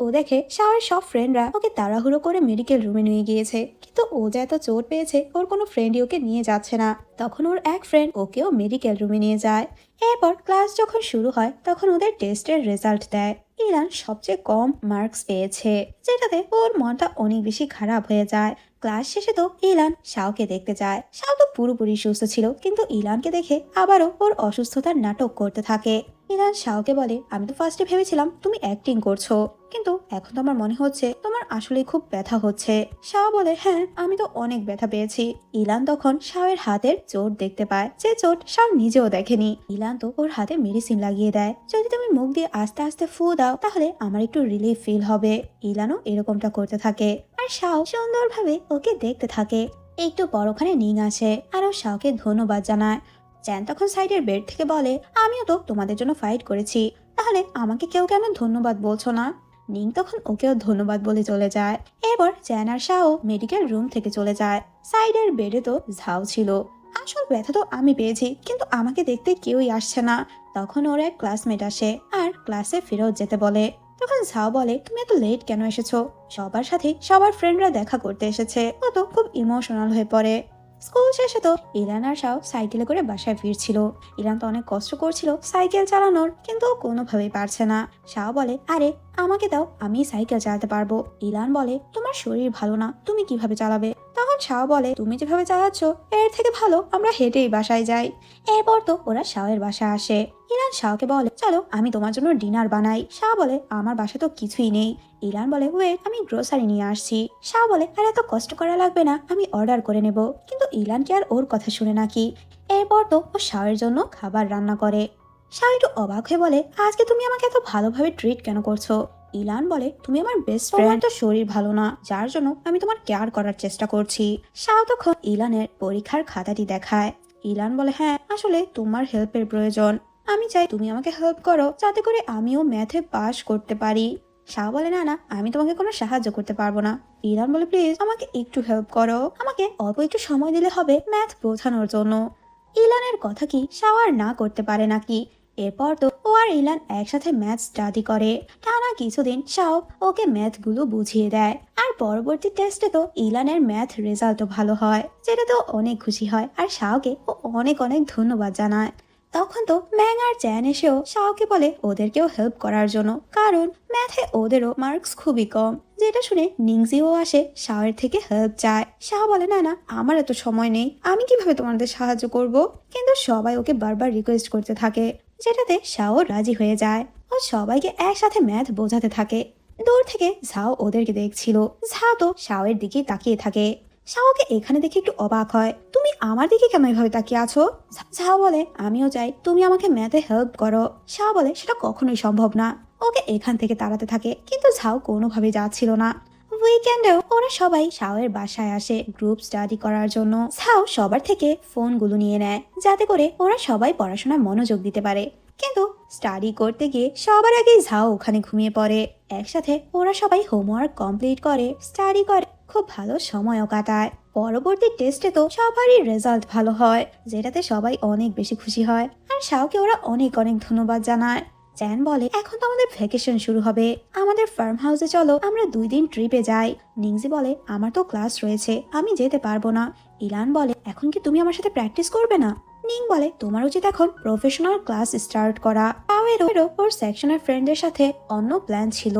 ও দেখে শাওয়ের সব ফ্রেন্ডরা ওকে তাড়াহুড়ো করে মেডিকেল রুমে নিয়ে গিয়েছে, কিন্তু ও যে এত চোট পেয়েছে ওর কোনো ফ্রেন্ডই ওকে নিয়ে যাচ্ছে না। তখন ওর এক ফ্রেন্ড ওকেও মেডিকেল রুমে নিয়ে যায়। এরপর ক্লাস যখন শুরু হয় তখন ওদের টেস্টের রেজাল্ট দেয়। ইলান সবচেয়ে কম মার্কস পেয়েছে, যেটাতে ওর মনটা অনেক বেশি খারাপ হয়ে যায়। ক্লাস শেষে তো ইলান শাওকে দেখতে যায়। শাও তো পুরোপুরি সুস্থ ছিল, কিন্তু ইলানকে দেখে আবারও ওর অসুস্থতার নাটক করতে থাকে। ইলান শাওকে বলে আমি তো ফার্স্টে ভেবেছিলাম তুমি অ্যাক্টিং করছো, কিন্তু এখন তো আমার মনে হচ্ছে তোমার আসলে খুব ব্যথা হচ্ছে। শাও বলে হ্যাঁ আমি তো অনেক ব্যথা পেয়েছি। ইলান তখন শাওয়ের হাতের চোট দেখতে পায়, যে চোট শাও নিজেও দেখেনি। ইলান তো ওর হাতে মেডিসিন লাগিয়ে দেয়, যদি তুমি মুখ দিয়ে আস্তে আস্তে ফু দাও তাহলে আমার একটু রিলিফ ফিল হবে। ইলানও এরকমটা করতে থাকে আর শাও সুন্দরভাবে ওকে দেখতে থাকে। একটু পর ওখানে নিং আসে আর ও শাওকে ধন্যবাদ জানায়। চ্যান তখন সাইডের বেড থেকে বলে আমিও তো তোমাদের জন্য ফাইট করেছি, তাহলে আমাকে কেউ কেন ধন্যবাদ বলছো না। নিং তখন ওকেও ধন্যবাদ বলে চলে যায়। এরপর চ্যান আর শাও মেডিকেল রুম থেকে চলে যায়। সাইডের বেডে তো ঝাও ছিল। আসল ব্যথা তো আমি পেয়েছি, কিন্তু আমাকে দেখতে কেউই আসছে না। তখন ওর এক ক্লাসমেট আসে আর ক্লাসে ফেরত যেতে বলে। তখন ঝাও বলে, তুমি এত লেট কেন এসেছো? সবার সাথে সবার ফ্রেন্ডরা দেখা করতে এসেছে। ও তো খুব ইমোশনাল হয়ে পড়ে। স্কুল শেষে তো ইলান আর শাও সাইকেলে করে বাসায় ফিরছিল। ইলান তো অনেক কষ্ট করছিল সাইকেল চালানোর, কিন্তু ও কোনোভাবেই পারছে না। শাও বলে, আরে আমাকে দাও, আমি সাইকেল চালাতে পারবো। ইলান বলে, তোমার শরীর ভালো না, তুমি কিভাবে চালাবে? তখন শাও বলে, তুমি যেভাবে চালাচ্ছ এর থেকে ভালো আমরা হেঁটেই বাসায় যাই। এরপর তো ওরা শাওয়ের বাসায় আসে। ইলান শাওকে বলে, চলো আমি তোমার জন্য ডিনার বানাই। শাও বলে, আমার বাসায় তো কিছুই নেই। ইলান বলে, ওয়েট, আমি গ্রোসারি নিয়ে আসছি। শাও বলে, আর এত কষ্ট করা লাগবে না, আমি অর্ডার করে নেব। কিন্তু ইলান কি আর ওর কথা শুনে নাকি? এরপর তো ও শাওয়ের জন্য খাবার রান্না করে। শাও একটু অবাক হয়ে বলে, আজকে তুমি আমাকে এত ভালোভাবে ট্রিট কেন করছো? ইলান বলে, তুমি আমার বেস্ট ফ্রেন্ড, তো শরীর ভালো না, যার জন্য আমি তোমার কেয়ার করার চেষ্টা করছি। শাও তখন ইলানের পরীক্ষার খাতাটি দেখায়। ইলান বলে, হ্যাঁ আসলে তোমার হেল্পের প্রয়োজন। আমি চাই তুমি আমাকে হেল্প করো, যাতে করে আমিও ম্যাথে পাস করতে পারি। শাহ বলে, না না, আমি তোমাকে কোনো সাহায্য করতে পারবো না। ইলান বলে, প্লিজ আমাকে একটু হেল্প করো, আমাকে অল্প একটু সময় দিলে হবে ম্যাথ বোঝানোর জন্য। ইলানের কথা কি শাহ আর না করতে পারে নাকি? এরপর তো ও আর ইলান একসাথে ম্যাথ স্টাডি করে। টানা কিছুদিন শাহ ওকে ম্যাথ গুলো বুঝিয়ে দেয়। আর পরবর্তী টেস্টে তো ইলানের ম্যাথ রেজাল্টও ভালো হয়, যেটাতে ও অনেক খুশি হয় আর শাহকে ও অনেক অনেক ধন্যবাদ জানায়। তখন তো ম্যাং আর চ্যান এসেও শাওকে বলে ওদেরকেও হেল্প করার জন্য, কারণ ম্যাথে ওদেরও মার্কস খুবই কম। যেটা শুনে নিংজিও আসে শাওয়ের থেকে হেল্প চায়। শাও বলে, না না, আমার এত সময় নেই, আমি কিভাবে তোমাদের সাহায্য করব? কিন্তু সবাই ওকে বারবার রিকোয়েস্ট করতে থাকে, যেটাতে শাও রাজি হয়ে যায়। ও সবাইকে একসাথে ম্যাথ বোঝাতে থাকে। দূর থেকে ঝাও ওদেরকে দেখছিল। ঝাও তো শাওয়ের দিকে তাকিয়ে থাকে। শাওকে এখানে দেখে একটু অবাক হয়, তুমি আমার দিকে কেন এভাবে তাকিয়ে আছো? ঝাও বলে, আমিও চাই তুমি আমাকে ম্যাথে হেল্প করো। শাও বলে, সেটা কখনোই সম্ভব না। ওকে এখান থেকে তাড়াতে থাকে, কিন্তু ঝাও কোনোভাবে যাচ্ছিল না। উইকেন্ডেও ওরা সবাই শাওয়ের বাসায় আসে গ্রুপ স্টাডি করার জন্য। ঝাও সবার থেকে ফোনগুলো নিয়ে নেয়, যাতে করে ওরা সবাই পড়াশোনায় মনোযোগ দিতে পারে। কিন্তু স্টাডি করতে গিয়ে সবার আগে ঝাও ওখানে ঘুমিয়ে পড়ে। একসাথে ওরা সবাই হোমওয়ার্ক কমপ্লিট করে, স্টাডি করে, খুব ভালো সময়ও কাটায়। পরবর্তী টেস্টে তো সবারই রেজাল্ট ভালো হয়, যেটাতে সবাই অনেক বেশি খুশি হয়। আর শাওকে ওরা অনেক অনেক ধন্যবাদ জানায়। চ্যান বলে, এখন তো আমাদের ভ্যাকেশন শুরু হবে, আমাদের ফার্ম হাউসে চলো আমরা 2 দিন ট্রিপে যাই। নিংজি বলে, আমার তো ক্লাস রয়েছে, আমি যেতে পারবো না। ইলান বলে, এখন কি তুমি আমার সাথে প্র্যাকটিস করবে না? নিং বলে, তোমার উচিত এখন প্রফেশনাল ক্লাস স্টার্ট করা। পাওয়েরও ওর সেকশনের ফ্রেন্ডের সাথে অন্য প্ল্যান ছিল।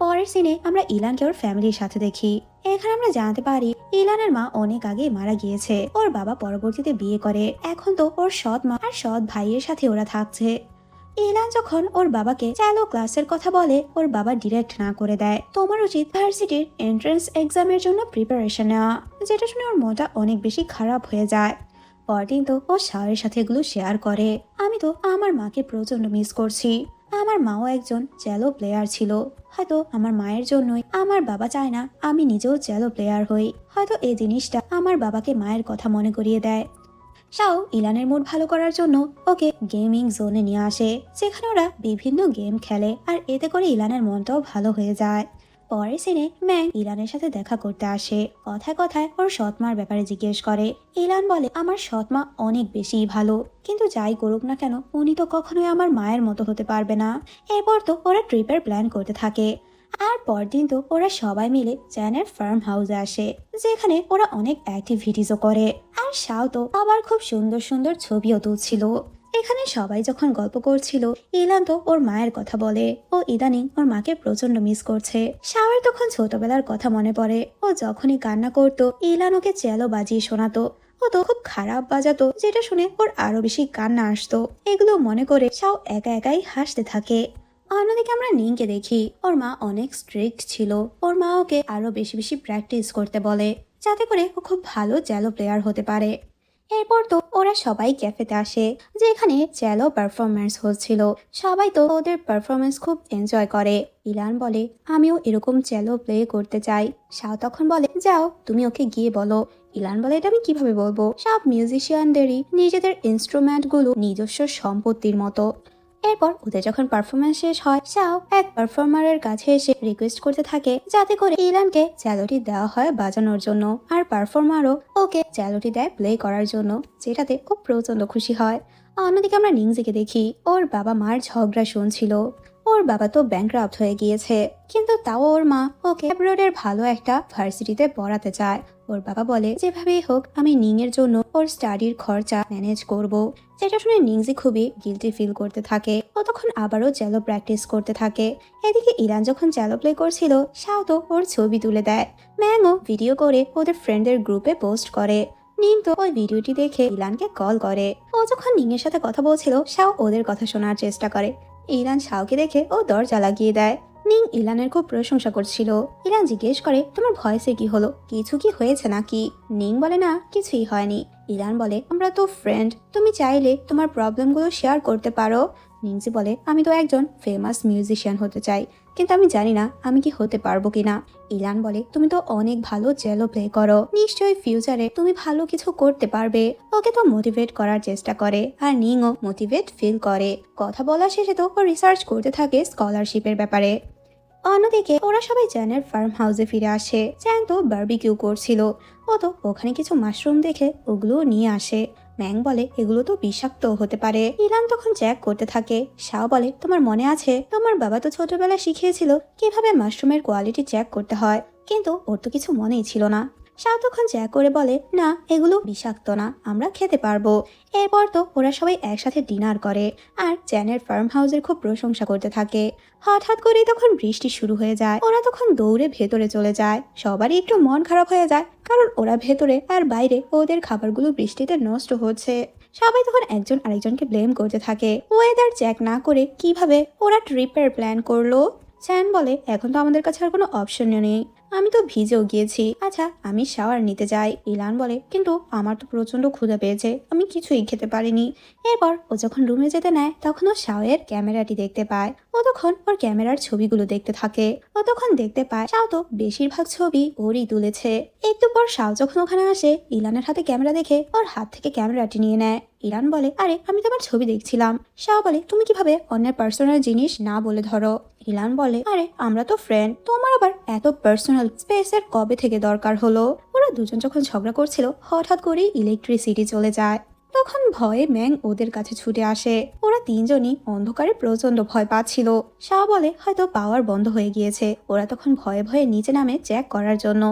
পরের সিনে আমরা ইলানকে ওর ফ্যামিলির সাথে দেখি। এখানে আমরা জানতে পারি ইলানের মা অনেক আগে মারা গিয়েছে। ওর বাবা পরবর্তীতে বিয়ে করে, এখন তো ওর সৎ মা আর সৎ ভাইয়ের সাথে ওরা থাকছে। ইলান যখন ওর বাবাকে চালো ক্লাসের কথা বলে, ওর বাবা ডিরেক্ট না করে দেয়, তোমার উচিত ভার্সিটির এন্ট্রান্স এক্সামের জন্য প্রিপারেশন নেওয়া। যেটা শুনে ওর মনটা অনেক বেশি খারাপ হয়ে যায়। পরদিন তো ও শাওয়ের সাথে এগুলো শেয়ার করে, আমি তো আমার মাকে প্রচন্ড মিস করছি। আমার মাও একজন চেলো প্লেয়ার ছিল, হয়তো আমার মায়ের জন্যই আমার বাবা চায় না আমি নিজেও চেলো প্লেয়ার হই। হয়তো এই জিনিসটা আমার বাবাকে মায়ের কথা মনে করিয়ে দেয়। শাও ইলানের মুড ভালো করার জন্য ওকে গেমিং জোনে নিয়ে আসে, যেখানে ওরা বিভিন্ন গেম খেলে, আর এতে করে ইলানের মনটাও ভালো হয়ে যায়। পরের সিনে ম্যাং ইলানের সাথে দেখা করতে আসে। কথায় কথায় ওর সৎমার ব্যাপারে জিজ্ঞেস করে। ইলান বলে, আমার সৎমা অনেক বেশি ভালো, কিন্তু যাই করুক না কেন উনি তো কখনোই আমার মায়ের মতো হতে পারবে না। এরপর তো ওরা ট্রিপের প্ল্যান করতে থাকে। আর পরদিন তো ওরা সবাই মিলে চ্যানের ফার্ম হাউসে আসে, যেখানে ওরা অনেক অ্যাক্টিভিটিসও করে। আর শাও তো আবার খুব সুন্দর সুন্দর ছবিও তুলছিল। এখানে সবাই যখন গল্প করছিল, ইলান তো ওর মায়ের কথা বলে। ও ইদানিং ওর মাকে প্রচন্ড মিস করছে। শাওয়ের তখন ছোটবেলার কথা মনে পড়ে। ও যখনই কান্না করতো ইলান ওকে চেলো বাজিয়ে শোনাতো। ও তো খুব খারাপ বাজাতো, যেটা শুনে ওর আরো বেশি কান্না আসতো। এগুলো মনে করে শাও একা একাই হাসতে থাকে। অন্যদিকে আমরা নিংকে দেখি, ওর মা অনেক স্ট্রিক্ট ছিল। ওর মা ওকে আরো বেশি বেশি প্র্যাকটিস করতে বলে, যাতে করে ও খুব ভালো চ্যালো প্লেয়ার হতে পারে। এরপর তো ওরা সবাই ক্যাফেতে আসে, যেখানে চ্যালো পারফরমেন্স হচ্ছিল। সবাই তো ওদের পারফরমেন্স খুব এনজয় করে। ইলান বলে, আমিও এরকম চ্যালো প্লে করতে চাই। শাও তখন বলে, যাও তুমি ওকে গিয়ে বলো। ইলান বলে, এটা আমি কিভাবে বলবো? সব মিউজিশিয়ানদেরই নিজেদের ইনস্ট্রুমেন্ট গুলো নিজস্ব সম্পত্তির মতো। এরপর ওদের যখন পারফরমেন্স শেষ হয়, শাও এক পারফর্মারের কাছে এসে রিকোয়েস্ট করতে থাকে যাতে করে ইলানকে চ্যালোটি দেওয়া হয় বাজানোর জন্য, আর পারফর্মারও ওকে চ্যালোটি দেয় প্লে করার জন্য, যেটাতে ও প্রচন্ড খুশি হয়। অন্যদিকে আমরা নিংজিকে দেখি ওর বাবা মার ঝগড়া শুনছিল। ওর বাবা তো ব্যাংক্রাফট হয়ে গিয়েছে, কিন্তু তাও ওর মা ওকে অ্যাব্রোডের ভালো একটা ভার্সিটিতে পড়াতে চায়। ওর বাবা বলে যেভাবেই হোক আমি নিং এর জন্য ওর স্টাডির খরচা ম্যানেজ করব। যেটা শুনে নিংজি খুবই গিল্টি ফিল করতে থাকে। ও তখন আবারও চ্যালো প্র্যাকটিস করতে থাকে। এদিকে ইরান যখন চ্যালো প্লে করছিল, শাও তো ওর ছবি তুলে দেয়। ম্যাংও ভিডিও করে ওদের ফ্রেন্ডদের গ্রুপে পোস্ট করে। নিং তো ওই ভিডিওটি দেখে ইলানকে কল করে। ও যখন নিং এর সাথে কথা বলছিল, শাও ওদের কথা শোনার চেষ্টা করে। ইলান শাওকে দেখে ও দরজা লাগিয়ে দেয়। নিং ইলানের খুব প্রশংসা করছিল। ইলান জিজ্ঞেস করে তোমার ভয়েসে কি হলো, কিছু কি হয়েছে নাকি? নিং বলে না, কিছুই হয়নি। ইলান বলে আমরা তো ফ্রেন্ড, তুমি চাইলে তোমার প্রবলেমগুলো শেয়ার করতে পারো। নিংজি বলে আমি তো একজন ফেমাস মিউজিশিয়ান হতে চাই, কিন্তু আমি জানি না আমি কি হতে পারবো কিনা। ইলান বলে তুমি তো অনেক ভালো চেলো প্লে করো, নিশ্চয়ই ফিউচারে তুমি ভালো কিছু করতে পারবে। ওকে তো মোটিভেট করার চেষ্টা করে, আর নিংও মোটিভেট ফিল করে। কথা বলা শেষে তো ও রিসার্চ করতে থাকে স্কলারশিপের ব্যাপারে। অন্যদিকে ওরা সবাই জ্যানের ফার্ম হাউসে ফিরে আসে। জ্যান তো বারবিকিউ করছিল। ও তো ওখানে কিছু মাশরুম দেখে ওগুলোও নিয়ে আসে। ম্যাং বলে এগুলো তো বিষাক্ত হতে পারে। ইলান তখন চেক করতে থাকে। শাও বলে তোমার মনে আছে তোমার বাবা তো ছোটবেলায় শিখিয়েছিল কিভাবে মাশরুমের কোয়ালিটি চেক করতে হয়, কিন্তু ওর তো কিছু মনেই ছিল না। শাও তখন চেক করে বলে না এগুলো বিষাক্ত না, আমরা খেতে পারবো। এরপর তো ওরা সবাই একসাথে ডিনার করে আর জ্যানের ফার্ম হাউসের খুব প্রশংসা করতে থাকে। হঠাৎ করেই তখন বৃষ্টি শুরু হয়ে যায়। ওরা তখন দৌড়ে ভেতরে চলে যায়। সবারই একটু মন খারাপ হয়ে যায়, কারণ ওরা ভেতরে আর বাইরে ওদের খাবারগুলো বৃষ্টিতে নষ্ট হচ্ছে। সবাই তখন একজন আরেকজনকে ব্লেম করতে থাকে। ওয়েদার চেক না করে কিভাবে ওরা ট্রিপের প্ল্যান করলো। চ্যান বলে এখন তো আমাদের কাছে আর কোনো অপশন নেই, আমি তো ভিজেও গিয়েছি, আচ্ছা আমি শাওয়ার নিতে যাই। ইলান বলে কিন্তু আমার তো প্রচন্ড ক্ষুধা পেয়েছে, আমি কিছুই খেতে পারিনি। এরপর ও যখন রুমে যেতে নেয় তখন ও শাওয়ের ক্যামেরাটি দেখতে পায়। ও তখন ওর ক্যামেরার ছবিগুলো দেখতে থাকে। ও তখন দেখতে পায় শাও তো বেশিরভাগ ছবি ওরই তুলেছে। একটু পর শাও যখন ওখানে আসে, ইলানের হাতে ক্যামেরা দেখে ওর হাত থেকে ক্যামেরাটি নিয়ে নেয়। ইরান বলে আরে আমি তোমার ছবি দেখছিলাম। শাও বলে তুমি কিভাবে অন্যের পার্সোনাল জিনিস না বলে ধরো। ইলান বলে আরে আমরা তো ফ্রেন্ড, তোমার আবার এত পার্সোনাল স্পেসের কবে থেকে দরকার হলো। ওরা দুজন যখন ঝগড়া করছিল হঠাৎ করেই ইলেকট্রিসিটি চলে যায়। তখন ভয়ে ম্যাং ওদের কাছে ছুটে আসে। ওরা তিনজনই অন্ধকারে প্রচন্ড ভয় পাচ্ছিল। শাও বলে হয়তো পাওয়ার বন্ধ হয়ে গিয়েছে। ওরা তখন ভয়ে ভয়ে নিচে নামে চেক করার জন্য।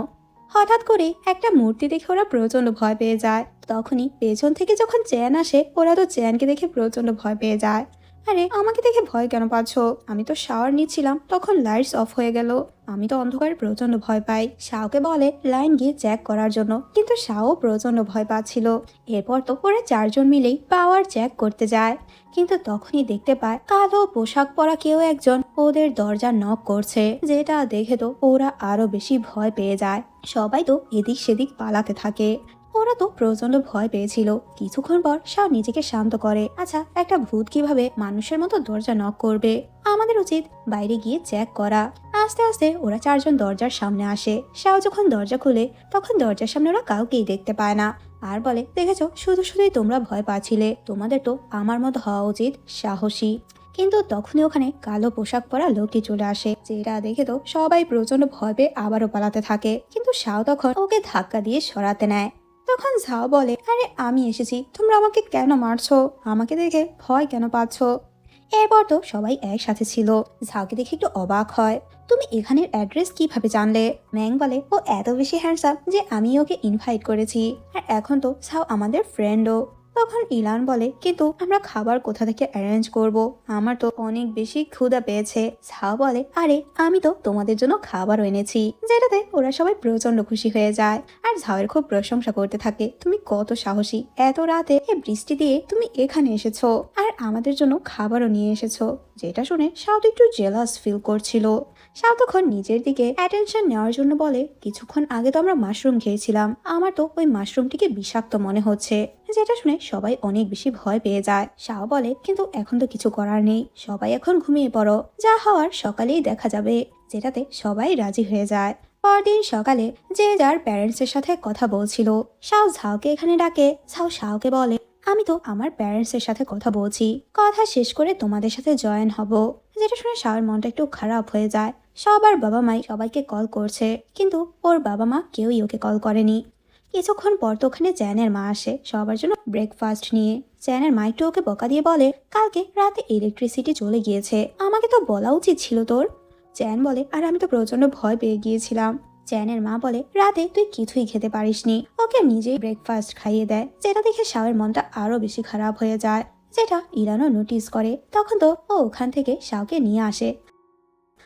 হঠাৎ করে একটা মূর্তি দেখে ওরা প্রচন্ড ভয় পেয়ে যায়। তখনই পেছন থেকে যখন চ্যান আসে, ওরা তো চ্যানকে দেখে প্রচন্ড ভয় পেয়ে যায়। আরে আমাকে দেখে ভয় কেন পাচ্ছ, আমি তো শাওয়ার নিচ্ছিলাম, তখন লাইটস অফ হয়ে গেল, আমি তো অন্ধকারে প্রচন্ড ভয় পাই। শাওকে বলে লাইন গিয়ে চেক করার জন্য, কিন্তু শাও প্রচন্ড ভয় পাচ্ছিল। এরপর তো ওরা চারজন মিলেই পাওয়ার চেক করতে যায়, কিন্তু তখনই দেখতে পায় কালো পোশাক পরা কেউ একজন ওদের দরজা নক করছে, যেটা দেখে তো ওরা আরো বেশি ভয় পেয়ে যায়। সবাই তো এদিক সেদিক পালাতে থাকে। ওরা তো প্রচন্ড ভয় পেয়েছিল। কিছুক্ষণ পর শাও নিজেকে শান্ত করে, আচ্ছা একটা ভূত কিভাবে মানুষের মতো দরজা নক করবে, আমাদের উচিত বাইরে গিয়ে চেক করা। আস্তে আস্তে ওরা চারজন দরজার সামনে আসে। শাও যখন দরজা খুলে তখন দরজার সামনে ওরা কাউকেই দেখতে পায় না, আর বলে দেখেছো শুধু শুধুই তোমরা ভয় পাচ্ছিলে, তোমাদের তো আমার মতো হওয়া উচিত, সাহসী। কিন্তু তখনই ওখানে কালো পোশাক পরা লোকটি চলে আসে, যেটা দেখে তো সবাই প্রচন্ড ভয় পেয়ে আবারও পালাতে থাকে। কিন্তু শাও তখন ওকে ধাক্কা দিয়ে সরাতে নেয়। তখন ঝাও বলে আরে আমি এসেছি, তোমরা আমাকে কেন মারছো, আমাকে দেখে ভয় কেন পাচ্ছ। এরপর তো সবাই একসাথে ছিল। ঝাওকে দেখে একটু অবাক হয়, তুমি এখানের অ্যাড্রেস কিভাবে জানলে? ম্যাং বলে ও এত বেশি হ্যান্ডসাম যে আমি ওকে ইনভাইট করেছি, আর এখন তো ঝাও আমাদের ফ্রেন্ডও। তখন ইলান বলে কিন্তু আমরা খাবার কোথা থেকে অ্যারেঞ্জ করব, আমার তো অনেক বেশি ক্ষুধা পেয়েছে। ঝাও বলে আরে আমি তো তোমাদের জন্য খাবারও এনেছি, যেটাতে ওরা সবাই প্রচন্ড খুশি হয়ে যায়। আর ঝাওয়ের খুব প্রশংসা করতে থাকে, তুমি কত সাহসী, এত রাতে বৃষ্টি দিয়ে তুমি এখানে এসেছো আর আমাদের জন্য খাবারও নিয়ে এসেছো। যেটা শুনে শাও তো একটু জেলাস ফিল করছিল। শাও তখন নিজের দিকে অ্যাটেনশন নেওয়ার জন্য বলে কিছুক্ষণ আগে তো আমরা মাশরুম খেয়েছিলাম, আমার তো ওই মাশরুমটিকে বিষাক্ত মনে হচ্ছে। যেটা শুনে সবাই অনেক বেশি ভয় পেয়ে যায়। শাও বলে কিন্তু এখন তো কিছু করার নেই, সবাই এখন ঘুমিয়ে পড়ো, যা হওয়ার সকালেই দেখা যাবে। যেটাতে সবাই রাজি হয়ে যায়। পরদিন সকালে যে যার প্যারেন্টসের সাথে কথা বলছিল। শাও ঝাওকে এখানে ডাকে। ঝাও শাওকে বলে আমি তো আমার প্যারেন্টসের সাথে কথা বলছি, কথা শেষ করে তোমাদের সাথে জয়েন হব। যেটা শুনে শাওয়ের মনটা একটু খারাপ হয়ে যায়। সবার বাবা মাই সবাইকে কল করছে, কিন্তু ওর বাবা মা কেউই ওকে কল করেনি। কিছুক্ষণ পর তো ওখানে চ্যানের মা আসে সবার জন্য ব্রেকফাস্ট নিয়ে। চ্যানের মা একটু ওকে বকা দিয়ে বলে, কালকে রাতে ইলেকট্রিসিটি চলে গিয়েছে, আমাকে তো বলা উচিত ছিল তোর। চ্যান বলে, আর আমি তো প্রচন্ড ভয় পেয়ে গিয়েছিলাম। চ্যানের মা বলে, রাতে তুই কিছুই খেতে পারিসনি। ওকে নিজেই ব্রেকফাস্ট খাইয়ে দেয়, যেটা দেখে শাওয়ের মনটা আরো বেশি খারাপ হয়ে যায়, যেটা ইলানও নোটিস করে। তখন তো ও ওখান থেকে শাওকে নিয়ে আসে।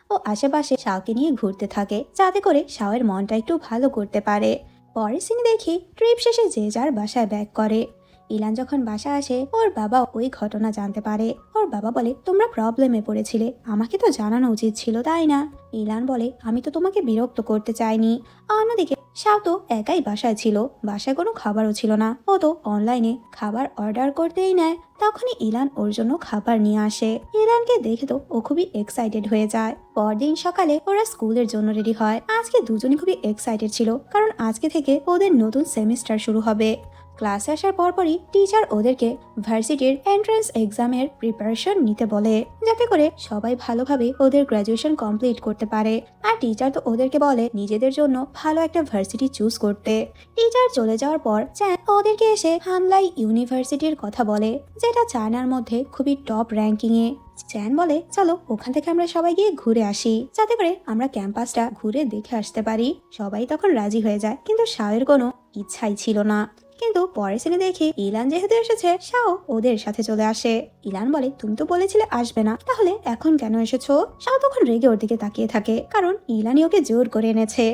ও আশেপাশে শাওকে নিয়ে ঘুরতে থাকে, যাতে করে শাওয়ের মনটা একটু ভালো করতে পারে। পরের সিনে দেখি ট্রিপ শেষে যে যার বাসায় ব্যাক করে। ইলান যখন বাসা আসে, ওর বাবা ওই ঘটনা জানতে পারে। ওর বাবা বলে, তোমরা প্রবলেমে পড়েছিলে, আমাকে তো জানানো উচিত ছিল, তাই না? ইলান বলে, আমি তো তোমাকে বিরক্ত করতে চাইনি। অন্যদিকে শাও তো একাই বাসায় ছিল, বাসায় কোনো খাবারও ছিল না। ও তো অনলাইনে খাবার অর্ডার করতেই নেয়। তখনই ইলান ওর জন্য খাবার নিয়ে আসে। ইলানকে দেখে তো ও খুবই এক্সাইটেড হয়ে যায়। পরদিন সকালে ওরা স্কুলের জন্য রেডি হয়। আজকে দুজনই খুবই এক্সাইটেড ছিল, কারণ আজকে থেকে ওদের নতুন সেমিস্টার শুরু হবে। ক্লাসে আসার পরপরই টিচার ওদেরকে ভার্সিটির এন্ট্রান্স এক্সামের প্রিপারেশন নিতে বলে, যাতে করে সবাই ভালোভাবে ওদের গ্র্যাজুয়েশন কমপ্লিট করতে পারে। আর টিচার তো ওদেরকে বলে নিজেদের জন্য ভালো একটা ভার্সিটি চুজ করতে। টিচার চলে যাওয়ার পর চ্যান ওদেরকে এসে হানলাই ইউনিভার্সিটির কথা বলে, যেটা চায়নার মধ্যে খুবই টপ র্যাঙ্কিং এ। চ্যান বলে, চলো ওখান থেকে আমরা সবাই গিয়ে ঘুরে আসি, যাতে করে আমরা ক্যাম্পাসটা ঘুরে দেখে আসতে পারি। সবাই তখন রাজি হয়ে যায়, কিন্তু শাওয়ের কোনো ইচ্ছাই ছিল না। কিন্তু পরের সিনে দেখি ইলান যেহেতু এসেছে, শাও ওদের সাথে চলে আসে। ইলান বলে, তুমি তো বলেছিলে আসবে না, তাহলে এখন কেন এসেছো? শাও তখন রেগে ওর দিকে তাকিয়ে থাকে, কারণ ইলানই ওকে জোর করে এনেছে।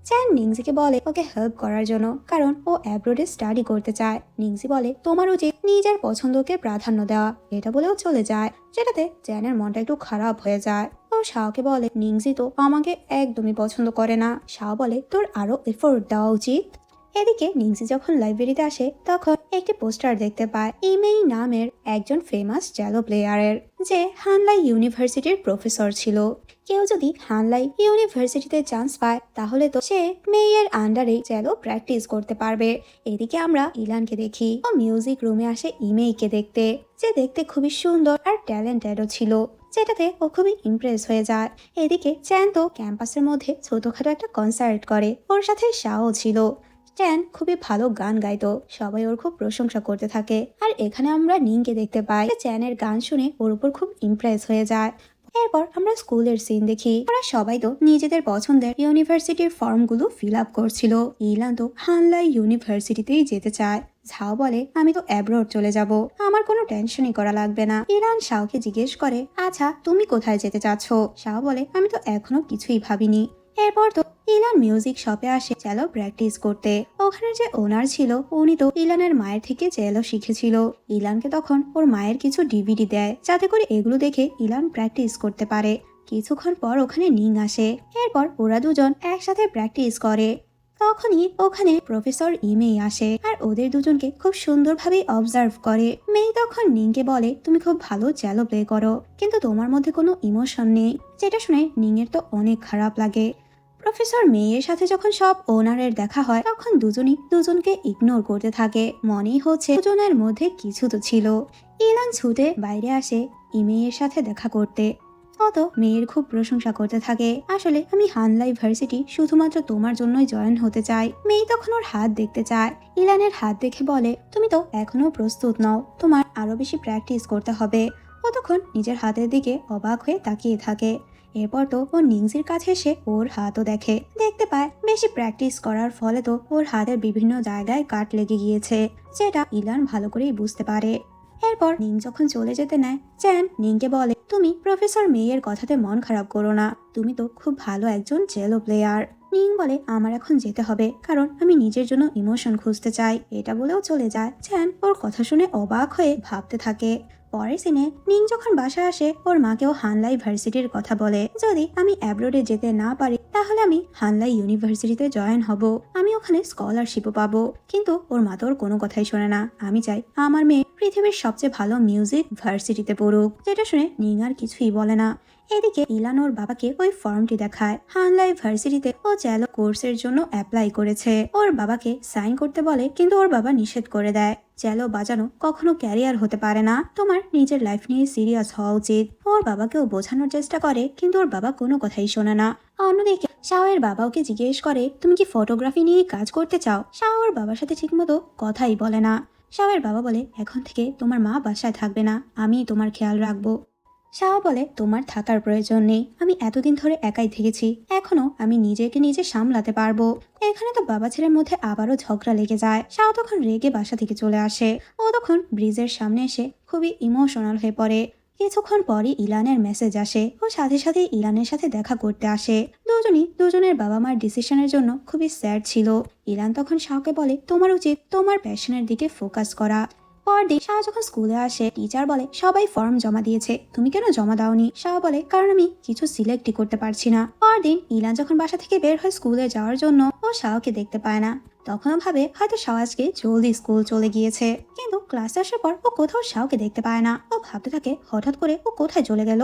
চ্যান নিংজিকে বলে ওকে হেল্প করার জন্য, কারণ ও অ্যাব্রোডে স্টাডি করতে চায়। নিংজি বলে, তোমার উচিত নিজের পছন্দকে প্রাধান্য দেওয়া, এটা বলেও চলে যায়, যেটাতে চ্যানের মনটা একটু খারাপ হয়ে যায়। ও শাওকে বলে, নিংজি তো আমাকে একদমই পছন্দ করে না। শাও বলে, তোর আরো এফোর্ট দেওয়া উচিত। এদিকে নিংজি যখন লাইব্রেরিতে আসে, তখন একটি পোস্টার দেখতে পায় ইমেই নামের একজন ফেমাস চ্যালো প্লেয়ারের, যে হানলাই ইউনিভার্সিটির প্রফেসর ছিল। কেউ যদি হানলাই ইউনিভার্সিটিতে চান্স পায়, তাহলে তো সে মেয়ের আন্ডারে চ্যালো প্র্যাকটিস করতে পারবে। এদিকে আমরা ইলানকে দেখি, ও মিউজিক রুমে আসে ইমেইকে দেখতে, যে দেখতে খুবই সুন্দর আর ট্যালেন্টেডও ছিল, যেটাতে ও খুবই ইমপ্রেস হয়ে যায়। এদিকে চ্যান তো ক্যাম্পাসের মধ্যে ছোটখাটো একটা কনসার্ট করে, ওর সাথে শাও ছিল। চ্যান খুবই ভালো গান গাইতো, সবাই ওর খুব প্রশংসা করতে থাকে। আর এখানে আমরা নিংকে দেখতে পাই, চ্যানের গান শুনে ওর উপর খুব ইমপ্রেস হয়ে যায়। এরপর আমরা স্কুলের সিন দেখি, ওরা সবাই তো নিজেদের পছন্দের ইউনিভার্সিটির ফর্মগুলো ফিল আপ করছিল। ইলান তো হানলাই ইউনিভার্সিটিতেই যেতে চায়। ঝাও বলে, আমি তো অ্যাব্রোড চলে যাব, আমার কোনো টেনশনই করা লাগবে না। ইলান শাওকে জিজ্ঞেস করে, আচ্ছা তুমি কোথায় যেতে চাচ্ছ? শাও বলে, আমি তো এখনো কিছুই ভাবিনি। এরপর তো ইলান মিউজিক শপে আসে চ্যালো প্র্যাকটিস করতে। ওখানে যে ওনার ছিল, উনি তো ইলানের মায়ের থেকে চ্যালো শিখেছিল। ইলানকে তখন ওর মায়ের কিছু ডিভিডি দেয়, যাতে করে এগুলো দেখে ইলান প্র্যাকটিস করতে পারে। কিছুক্ষণ পর ওখানে নিং আসে। এরপর ওরা দুজন একসাথে প্র্যাকটিস করে। তখনই ওখানে প্রফেসর ইমেই আসে, আর ওদের দুজনকে খুব সুন্দরভাবে অবজার্ভ করে। মেই তখন নিংকে বলে, তুমি খুব ভালো চ্যালো প্লে করো, কিন্তু তোমার মধ্যে কোনো ইমোশন নেই। যেটা শুনে নিংয়ের তো অনেক খারাপ লাগে। প্রফেসর মেয়ের সাথে যখন সব ওনারের দেখা হয়, তখন দুজনই দুজনকে ইগনোর করতে থাকে, মনেই হচ্ছে দুজনের মধ্যে কিছু তো ছিল। ইলান ছুটে বাইরে আসে ইমেইয়ের সাথে দেখা করতে। অত মেয়ের খুব প্রশংসা করতে থাকে, আসলে আমি হানলাই ভার্সিটি শুধুমাত্র তোমার জন্যই জয়েন হতে চাই। মেয়ে তখন ওর হাত দেখতে চায়। ইলানের হাত দেখে বলে, তুমি তো এখনো প্রস্তুত নও, তোমার আরো বেশি প্র্যাকটিস করতে হবে। ও তখন নিজের হাতের দিকে অবাক হয়ে তাকিয়ে থাকে। এরপর তো ও নিংজির কাছে এসে ওর হাতও দেখতে পায় বেশি প্র্যাকটিস করার ফলে তো ওর হাতের বিভিন্ন জায়গায় কাট লেগে গিয়েছে, যেটা ইলান ভালো করেই বুঝতে পারে। এরপর নিং যখন চলে যেতে নেয়, চ্যান নিংকে বলে, তুমি প্রফেসর মেয়ের কথাতে মন খারাপ করো না, তুমি তো খুব ভালো একজন চেলো প্লেয়ার। নিং বলে, আমার এখন যেতে হবে, কারণ আমি নিজের জন্য ইমোশন খুঁজতে চাই। এটা বলেও চলে যায়। চ্যান ওর কথা শুনে অবাক হয়ে ভাবতে থাকে। পরের সিনে নিং যখন বাসায় আসে, ওর মাকেও হানলাই ভার্সিটির কথা বলে, যদি আমি অ্যাব্রোডে যেতে না পারি, তাহলে আমি হানলাই ইউনিভার্সিটিতে জয়েন হব, আমি ওখানে স্কলারশিপও পাবো। কিন্তু ওর মা তো ওর কোনো কথাই শোনে না। আমি চাই আমার মেয়ে পৃথিবীর সবচেয়ে ভালো মিউজিক ভার্সিটিতে পড়ুক। যেটা শুনে নিং আর কিছুই বলে না। এদিকে ইলান ওর বাবাকে ওই ফর্মটি দেখায়। হানলা ইউনিভার্সিটিতে ও চ্যালো কোর্সের জন্য অ্যাপ্লাই করেছে। ওর বাবাকে সাইন করতে বলে, কিন্তু ওর বাবা নিষেধ করে দেয়। চ্যালো বাজানো কখনো ক্যারিয়ার হতে পারে না, তোমার নিজের লাইফ নিয়ে সিরিয়াস হওয়া উচিত। ওর বাবাকেও বোঝানোর চেষ্টা করে, কিন্তু ওর বাবা কোনো কথাই শোনে না। অন্যদিকে শাওয়ের বাবা ওকে জিজ্ঞেস করে, তুমি কি ফটোগ্রাফি নিয়ে কাজ করতে চাও? শাও ওর বাবার সাথে ঠিকমতো কথাই বলে না। শাওয়ের বাবা বলে, এখন থেকে তোমার মা বাসায় থাকবে না, আমি তোমার খেয়াল রাখবো। শাহ বলে, তোমার থাকার প্রয়োজন নেই, আমি এতদিন ধরে একাই থেকেছি, এখনো আমি নিজেকে নিজে সামলাতে পারবো। এখানে তো বাবা ছেলের মধ্যে আবারও ঝগড়া লেগে যায়। শাহ তখন রেগে বাসা থেকে চলে আসে। ও তখন ব্রিজের সামনে এসে খুবই ইমোশনাল হয়ে পড়ে। কিছুক্ষণ পরই ইলানের মেসেজ আসে। ও সাথে সাথে ইলানের সাথে দেখা করতে আসে। দুজনের বাবা মার ডিসিশনের জন্য খুবই স্যাড ছিল। ইলান তখন শাহকে বলে, তোমার উচিত তোমার প্যাশনের দিকে ফোকাস করা। পরদিন শাহ যখন স্কুলে আসে, টিচার বলে, সবাই ফর্ম জমা দিয়েছে, তুমি কেন জমা দাওনি? শাহ বলে, কারণ আমি কিছু সিলেক্টই করতে পারছি না। পরদিন ইলান যখন বাসা থেকে বের হয়ে স্কুলে যাওয়ার জন্য, ও শাহকে দেখতে পায় না। তখনও ভাবে হয়তো শাহ আজকে জলদি স্কুল চলে গিয়েছে, কিন্তু ক্লাসে আসার পর ও কোথাও শাহকে দেখতে পায় না। ও ভাবতে থাকে হঠাৎ করে ও কোথায় চলে গেল।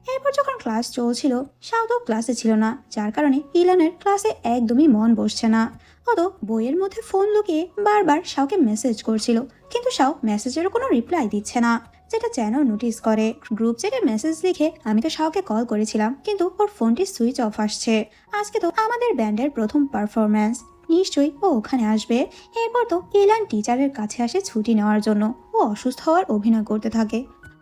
এরপর যখন ক্লাস চলছিল, শাও তো ক্লাসে ছিল না, যার কারণে ইলানের ক্লাসে একদমই মন বসছে না। ও তো বইয়ের মধ্যে ফোন লুকিয়ে বারবার শাওকে মেসেজ করছিল, কিন্তু শাও মেসেজেরও কোনো রিপ্লাই দিচ্ছে না, যেটা চ্যানো নোটিস করে। গ্রুপ চ্যাটে মেসেজ লিখে, আমি তো শাওকে কল করেছিলাম, কিন্তু ওর ফোনটি সুইচ অফ আসছে। আজকে তো আমাদের ব্যান্ডের প্রথম পারফরম্যান্স, নিশ্চয়ই ও ওখানে আসবে। এরপর তো ইলান টিচারের কাছে আসে ছুটি নেওয়ার জন্য। ও অসুস্থ হওয়ার অভিনয় করতে থাকে।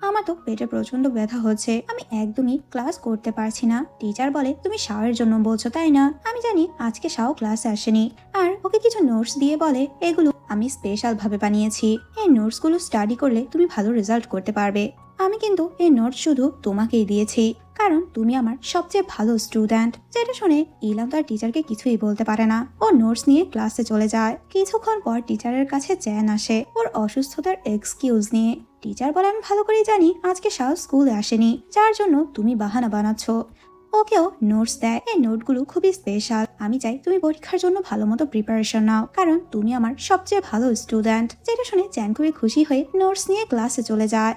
আমার তো পেটে প্রচন্ড ব্যথা হচ্ছে, আমি একদমই ক্লাস করতে পারছি না। টিচার বলে, তুমি শাওয়ের জন্য বলছো তাই না? আমি জানি আজকে শাও ক্লাসে আসেনি। আর ওকে কিছু নোটস দিয়ে বলে, এগুলো আমি স্পেশাল ভাবে বানিয়েছি, এই নোটসগুলো স্টাডি করলে তুমি ভালো রেজাল্ট করতে পারবে। আমি কিন্তু এই নোটস শুধু তোমাকেই দিয়েছি, কারণ তুমি আমার সবচেয়ে ভালো স্টুডেন্ট। যেটা শুনে ইলাম তার টিচারকে কিছুই বলতে পারে না। ও নোটস নিয়ে ক্লাসে চলে যায়। কিছুক্ষণ পর টিচারের কাছে চ্যান আসে ওর অসুস্থতার এক্সকিউজ নিয়ে। টিচার বলে, আমি ভালো করে জানি আজকে শাও স্কুলে আসেনি, যার জন্য তুমি বাহানা বানাচ্ছ। ওকেও নোটস দেয়। এই নোটগুলো খুবই স্পেশাল, আমি চাই তুমি পরীক্ষার জন্য ভালো মতো প্রিপারেশন নাও, কারণ তুমি আমার সবচেয়ে ভালো স্টুডেন্ট। যেটা শুনে চ্যান খুবই খুশি হয়ে নোটস নিয়ে ক্লাসে চলে যায়।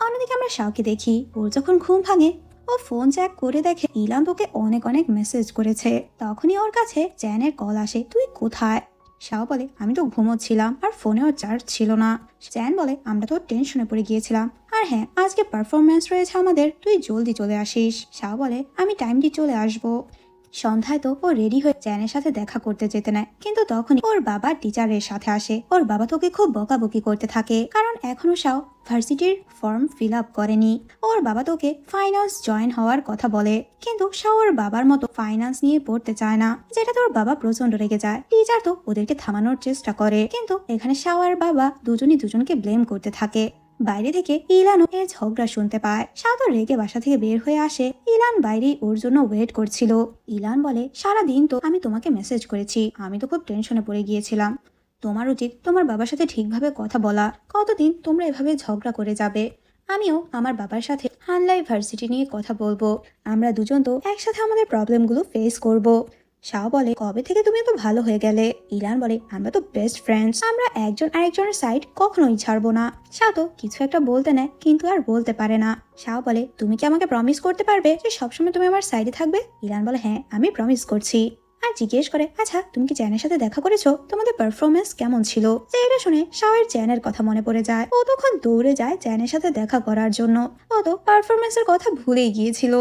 অন্যদিকে আমরা শাওকে দেখি, ওর যখন ঘুম ভাঙে, ও ফোন চেক করে দেখে ইলান তোকে অনেক অনেক মেসেজ করেছে। তখনই ওর কাছে চ্যানের কল আসে, তুই কোথায়? শাও বলে, আমি তো ঘুমোচ্ছিলাম, আর ফোনেও চার্জ ছিল না। চ্যান বলে, আমরা তো টেনশনে পড়ে গিয়েছিলাম, আর হ্যাঁ আজকে পারফরমেন্স রয়েছে আমাদের, তুই জলদি চলে আসিস। শাও বলে, আমি টাইমটি চলে আসবো। সন্ধ্যায় তো ও রেডি হয়ে চ্যানের সাথে দেখা করতে যেতে নেয়, কিন্তু তখনই ওর বাবা টিচারের সাথে আসে। ওর বাবা তোকে খুব বকাবকি করতে থাকে, কারণ এখনো শাও ভার্সিটির ফর্ম ফিল আপ করেনি। ওর বাবা তোকে ফাইন্যান্স জয়েন হওয়ার কথা বলে, কিন্তু শাও ওর বাবার মতো ফাইন্যান্স নিয়ে পড়তে চায় না, যেটা তোর বাবা প্রচন্ড রেগে যায়। টিচার তো ওদেরকে থামানোর চেষ্টা করে, কিন্তু এখানে শাও আর বাবা দুজনই দুজনকে ব্লেম করতে থাকে। বাইরে থেকে ইলানও এর ঝগড়া শুনতে পায়। শাও তো রেগে বাসা থেকে বের হয়ে আসে। ইলান বাইরেই ওর জন্য ওয়েট করছিল। ইলান বলে, সারাদিন তো আমি তোমাকে মেসেজ করেছি, আমি তো খুব টেনশনে পড়ে গিয়েছিলাম। তোমার উচিত তোমার বাবার সাথে ঠিকভাবে কথা বলা, কতদিন তোমরা এভাবে ঝগড়া করে যাবে? আমিও আমার বাবার সাথে হানলা ইউনিভার্সিটি নিয়ে কথা বলবো, আমরা দুজন তো একসাথে আমাদের প্রবলেমগুলো ফেস করব। শাও বলে, কবে থেকে তুমি তো ভালো হয়ে গেলে? ইলান বলে, আমরা তো বেস্ট ফ্রেন্ডস, আমরা একজন আরেকজনের সাইড কখনোই ছাড়বো না। শাও তো কিছু একটা বলতে নেয়, কিন্তু আর বলতে পারে না। শাও বলে, তুমি কি আমাকে প্রমিস করতে পারবে যে সবসময় তুমি আমার সাইডে থাকবে? ইলান বলে, হ্যাঁ আমি প্রমিস করছি। আর জিজ্ঞেস করে, আচ্ছা তুমি কি চ্যানের সাথে দেখা করেছো? তোমাদের পারফরমেন্স কেমন ছিল? যে এটা শুনে শাওয়ের চ্যানের কথা মনে পড়ে যায়। ও তখন দৌড়ে যায় চ্যানের সাথে দেখা করার জন্য। ও তো পারফরমেন্সের কথা ভুলেই গিয়েছিল।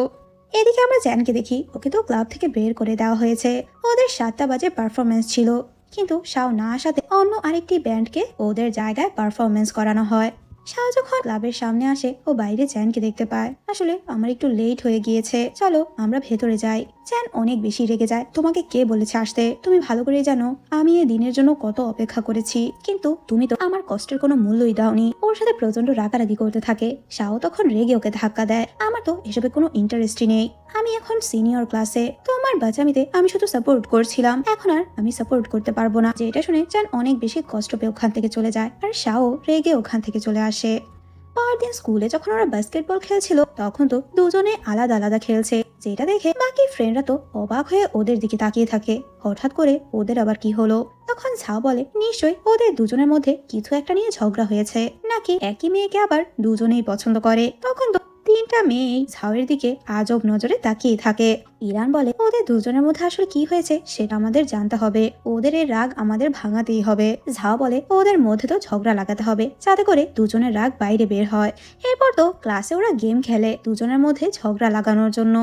এদিকে আমরা চ্যানকে দেখি, ওকে তো ক্লাব থেকে বের করে দেওয়া হয়েছে। ওদের 7টা বাজে পারফরমেন্স ছিল, কিন্তু শাও না আসাতে অন্য আরেকটি ব্যান্ডকে ওদের জায়গায় পারফরমেন্স করানো হয়। শাও যখন ক্লাবের সামনে আসে, ও বাইরে চ্যানকে দেখতে পায়। আসলে আমার একটু লেট হয়ে গিয়েছে, চলো আমরা ভেতরে যাই। চ্যান অনেক বেশি রেগে যায়, তোমাকে কে বলেছে আসতে? তুমি ভালো করে জানো আমি এই দিনের জন্য কত অপেক্ষা করেছি, কিন্তু তুমি তো আমার কষ্টের কোনো মূল্যই দাওনি। ওর সাথে প্রচন্ড রাগারাগি করতে থাকে। শাও তখন রেগে ওকে ধাক্কা দেয়। আমার তো এসবে কোনো ইন্টারেস্টই নেই, আমি এখন সিনিয়র ক্লাসে, তোমার বাচ্চামিতে আমি শুধু সাপোর্ট করছিলাম, এখন আর আমি সাপোর্ট করতে পারবো না। যেটা শুনে চ্যান অনেক বেশি কষ্ট পেয়ে ওখান থেকে চলে যায়, আর শাও রেগে ওখান থেকে চলে আসে। পরদিন স্কুলে যখন ওরা বাস্কেটবল খেলছিল, তখন তো দুজনে আলাদা আলাদা খেলছে, যেটা দেখে বাকি ফ্রেন্ডরা তো অবাক হয়ে ওদের দিকে তাকিয়ে থাকে। হঠাৎ করে ওদের আবার কি হলো? তখন ঝাও বলে, নিশ্চয়ই ওদের দুজনের মধ্যে কিছু একটা নিয়ে ঝগড়া হয়েছে, নাকি একই মেয়েকে আবার দুজনেই পছন্দ করে। তখন তো তিনটা মেয়ে ঝাউয়ের দিকে আজব নজরে তাকিয়ে থাকে। ইলান বলে, ওদের দুজনের মধ্যে আসলে কি হয়েছে সেটা আমাদের জানতে হবে, ওদের এই রাগ আমাদের ভাঙাতেই হবে। ঝাও বলে, ওদের মধ্যে তো ঝগড়া লাগাতে হবে যাতে করে দুজনের রাগ বাইরে বের হয়। এরপর তো ক্লাসে ওরা গেম খেলে দুজনের মধ্যে ঝগড়া লাগানোর জন্য।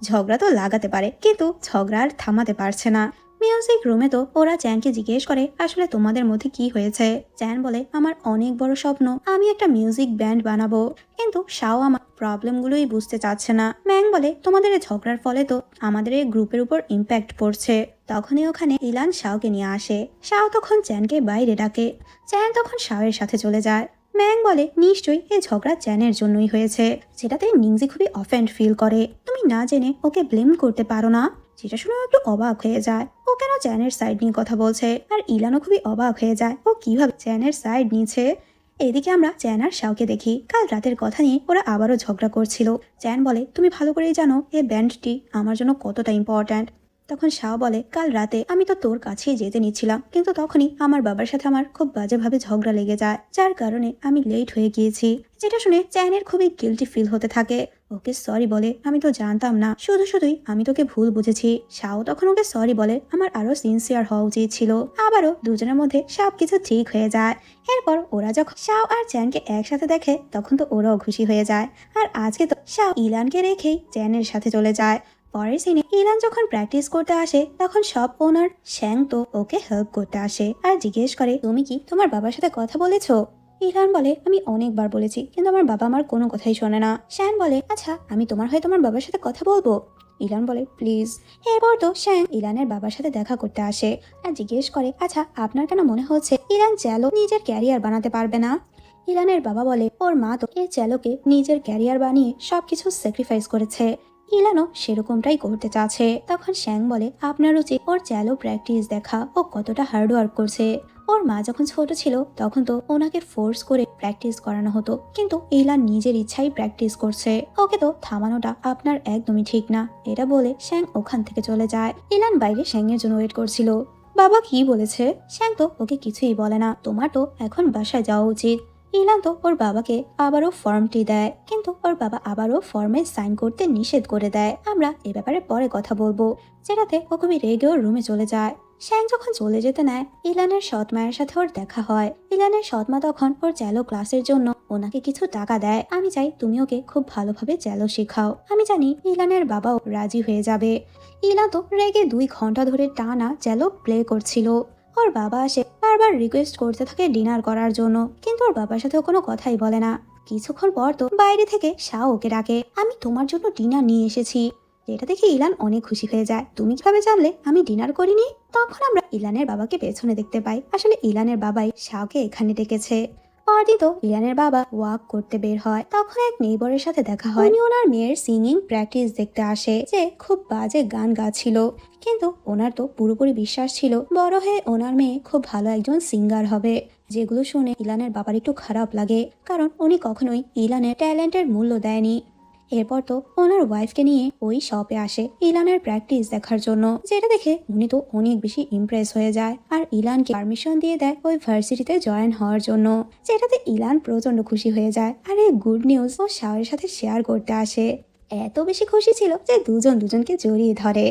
ঝগড়া তো লাগাতে পারে কিন্তু ঝগড়া আর থামাতে পারছে না। মিউজিক রুমে তো ওরা চ্যানকে জিজ্ঞেস করে, আসলে তোমাদের মধ্যে কি হয়েছে। চ্যান বলে, আমার অনেক বড় স্বপ্ন, আমি একটা মিউজিক ব্যান্ড বানাবো, কিন্তু শাও আমার প্রবলেমগুলোই বুঝতে চাচ্ছে না। ম্যাং বলে, তোমাদের এই ঝগড়ার ফলে তো আমাদের এই গ্রুপের উপর ইম্প্যাক্ট পড়ছে। তখনই ওখানে ইলান শাওকে নিয়ে আসে। শাও তখন চ্যানকে বাইরে ডাকে। চ্যান তখন শাওয়ের সাথে চলে যায়। ম্যাং বলে, নিশ্চয়ই এই ঝগড়া চ্যানের জন্যই হয়েছে, যেটাতে নিংজি খুবই অফেন্ড ফিল করে। তুমি না জেনে ওকে ব্লেম করতে পারো না। যেটা শুনে একটু অবাক হয়ে যায়, ও কেন চ্যানের সাইড নিয়ে কথা বলছে। আর ইলানও খুবই অবাক হয়ে যায়, ও কিভাবে চ্যানের সাইড নিয়েছে। এদিকে আমরা চ্যান আর শাওকে দেখি কাল রাতের কথা নিয়ে ওরা আবারও ঝগড়া করছিল। চ্যান বলে, তুমি ভালো করেই জানো এই ব্যান্ডটি আমার জন্য কতটা ইম্পর্ট্যান্ট। তখন শাও বলে, কাল রাতে আমি তো তোর কাছেই যেতে নিচ্ছিলাম, কিন্তু তখনই আমার বাবার সাথে আমার খুব বাজেভাবে ঝগড়া লেগে যায়, যার কারণে আমি লেট হয়ে গিয়েছি। যেটা শুনে চ্যানের খুবই গিল্টি ফিল হতে থাকে। ওকে সরি বলে, আমি তো জানতাম না, শুধুই আমি তোকে ভুল বুঝেছি। শাও তখন ওকে সরি বলে, আমার আরো সিনসিয়ার হওয়া উচিত ছিল। আবারও দুজনের মধ্যে সবকিছু ঠিক হয়ে যায়। এরপর ওরা যখন শাও আর চ্যানকে একসাথে দেখে তখন তো ওরাও খুশি হয়ে যায়। আর আজকে তো শাও ইলানকে রেখেই চ্যানের সাথে চলে যায়। পরের সিনে ইলান যখন প্র্যাকটিস করতে আসে তখন সব ওনার শ্যাং তো ওকে হেল্প করতে আসে আর জিজ্ঞেস করে, তুমি কি তোমার বাবার সাথে কথা বলেছো। ইলান বলে, আমি অনেকবার বলেছি কিন্তু আমার বাবা আমার কোনো কথাই শোনে না। শ্যাং বলে, আচ্ছা আমি তোমার হয়ে তোমার বাবার সাথে কথা বলবো। ইলান বলে, প্লিজ। এরপর তো শ্যাং ইলানের বাবার সাথে দেখা করতে আসে আর জিজ্ঞেস করে, আচ্ছা আপনার কেন মনে হচ্ছে ইলান চ্যালো নিজের ক্যারিয়ার বানাতে পারবে না। ইলানের বাবা বলে, ওর মা তো এই চ্যালোকে নিজের ক্যারিয়ার বানিয়ে সবকিছু স্যাক্রিফাইস করেছে, ইলানও সেরকমটাই করতে চাচ্ছে। তখন শ্যাং বলে, আপনার উচিত ওর চ্যালো প্র্যাকটিস দেখা, ও কতটা হার্ড ওয়ার্ক করছে। ওর মা যখন ছোট ছিল তখন তো ওনাকে ফোর্স করে প্র্যাকটিস করানো হতো, কিন্তু ইলান নিজের ইচ্ছাই প্র্যাকটিস করছে, ওকে তো থামানোটা আপনার একদমই ঠিক না। এটা বলে শ্যাং ওখান থেকে চলে যায়। ইলান বাইরে শ্যাংয়ের জন্য ওয়েট করছিল। বাবা কি বলেছে। শ্যাং তো ওকে কিছুই বলে না, তোমার তো এখন বাসায় যাওয়া উচিত। ইলান তো ওর বাবাকে আবারও ফর্মটি দেয়, কিন্তু ওর বাবা আবারও ফর্মে সাইন করতে নিষেধ করে দেয়। আমরা এ ব্যাপারে পরে কথা বলবো। যেটাতে ও খুবই রেগে ওর রুমে চলে যায়। শ্যাং যখন চলে যেতে নেয় ইলানের সৎ মায়ের সাথে ওর দেখা হয়। ইলানের সৎ মা তখন ওর চ্যালো ক্লাসের জন্য ওনাকে কিছু টাকা দেয়। আমি চাই তুমি ওকে খুব ভালোভাবে চ্যালো শেখাও। আমি জানি ইলানের বাবাও রাজি হয়ে যাবে। ইলান তো রেগে 2 ঘন্টা ধরে টানা চ্যালো প্লে করছিল। ওর বাবা আসে বারবার রিকোয়েস্ট করতে থাকে ডিনার করার জন্য, কিন্তু ওর বাবার সাথে কোনো কথাই বলে না। কিছুক্ষণ পর তো বাইরে থেকে শাও ওকে ডাকে, আমি তোমার জন্য ডিনার নিয়ে এসেছি। এটা দেখে ইলান অনেক খুশি হয়ে যায়, তুমি কিভাবে জানলে আমি ডিনার করিনি। তখন আমরা ইলানের বাবাকে পেছনে দেখতে পাই, আসলে ইলানের বাবাই শাওকে এখানে ডেকেছে। পরদিন তো ইলানের বাবা ওয়াক করতে বের হয়, তখন এক নেইবরের সাথে দেখা হয়। উনি ওনার মেয়ের সিঙ্গিং প্র্যাকটিস দেখতে আসে, যে খুব বাজে গান গাচ্ছিল, কিন্তু ওনার তো পুরোপুরি বিশ্বাস ছিল বড় হয়ে ওনার মেয়ে খুব ভালো একজন সিঙ্গার হবে। যেগুলো শুনে ইলানের বাবার একটু খারাপ লাগে, কারণ উনি কখনোই ইলানের ট্যালেন্টের মূল্য দেয়নি। এরপর তো ওনার ওয়াইফকে নিয়ে ওই শপে আসে ইলানের প্র্যাকটিস দেখার জন্য, যেটা দেখে উনি তো অনেক বেশি ইমপ্রেস হয়ে যায় আর ইলানকে পারমিশন দিয়ে দেয় ওই ভার্সিটিতে জয়েন হওয়ার জন্য, যেটাতে ইলান প্রচন্ড খুশি হয়ে যায় আর এই গুড নিউজ ও শাওয়ের সাথে শেয়ার করতে আসে। এত বেশি খুশি ছিল যে দুজনকে জড়িয়ে ধরে।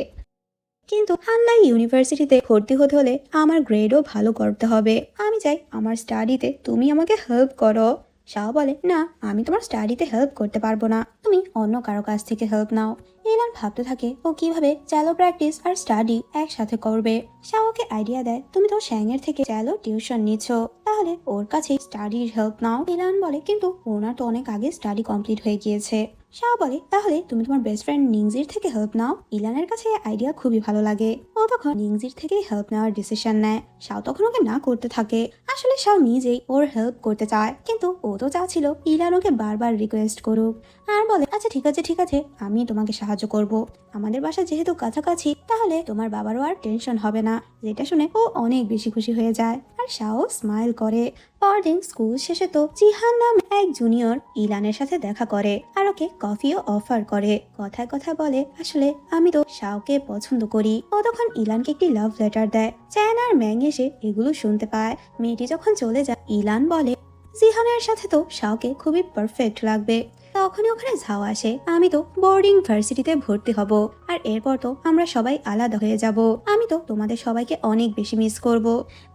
কিন্তু হানলাই ইউনিভার্সিটিতে ভর্তি হতে হলে আমার গ্রেডও ভালো করতে হবে, আমি চাই আমার স্টাডিতে তুমি আমাকে হেল্প করো। শাও বলে, না আমি তোমার স্টাডিতে হেল্প করতে পারবো না, তুমি অন্য কারো কাছ থেকে হেল্প নাও। ইলান ভাবতে থাকে ও কিভাবে চ্যালো প্র্যাকটিস আর স্টাডি একসাথে করবে। শাওকে আইডিয়া দেয়, তুমি তো শ্যাংয়ের থেকে চ্যালো টিউশন নিচ্ছ, তাহলে ওর কাছে স্টাডির হেল্প নাও। ইলান বলে, কিন্তু ওনার তো অনেক আগে স্টাডি কমপ্লিট হয়ে গিয়েছে। শাও বলে, তাহলে তুমি তোমার বেস্ট ফ্রেন্ড নিংজির থেকে হেল্প নাও। ইলানের কাছে আইডিয়া খুবই ভালো লাগে, ও তখন নিংজির থেকেই হেল্প নেওয়ার ডিসিশন নেয়। শাও তখন ওকে না করতে থাকে, আসলে শাও নিজেই ওর হেল্প করতে চায়, কিন্তু ও তো চাচ্ছিল ইলান ওকে বারবার রিকোয়েস্ট করুক আর বলে, আচ্ছা ঠিক আছে আমি তোমাকে সাহায্য করব, আমাদের বাসা যেহেতু কাছাকাছি তাহলে তোমার বাবারও আর টেনশন হবে না। যেটা শুনে ও অনেক বেশি খুশি হয়ে যায় আর শাও স্মাইল করে। পরদিন স্কুল শেষে তো জিহান নামে এক জুনিয়র ইলানের সাথে দেখা করে আর ওকে কফিও অফার করে। কথায় কথা বলে, আসলে আমি তো শাওকে পছন্দ করি। ও তখন ইলানকে একটি লাভ লেটার দেয়। চ্যান আর ম্যাং এসে এগুলো শুনতে পায়। মেয়েটি যখন চলে যায় ইলান বলে, জিহানের সাথে তো শাওকে খুবই পারফেক্ট লাগবে। তখনই ওখানে ঝাও আসে। আমি তো বোর্ডিং ভার্সিটিতে ভর্তি হব, আর এরপর তো আমরা সবাই আলাদা হয়ে যাব। আমি তো তোমাদের সবাইকে অনেক বেশি মিস করব।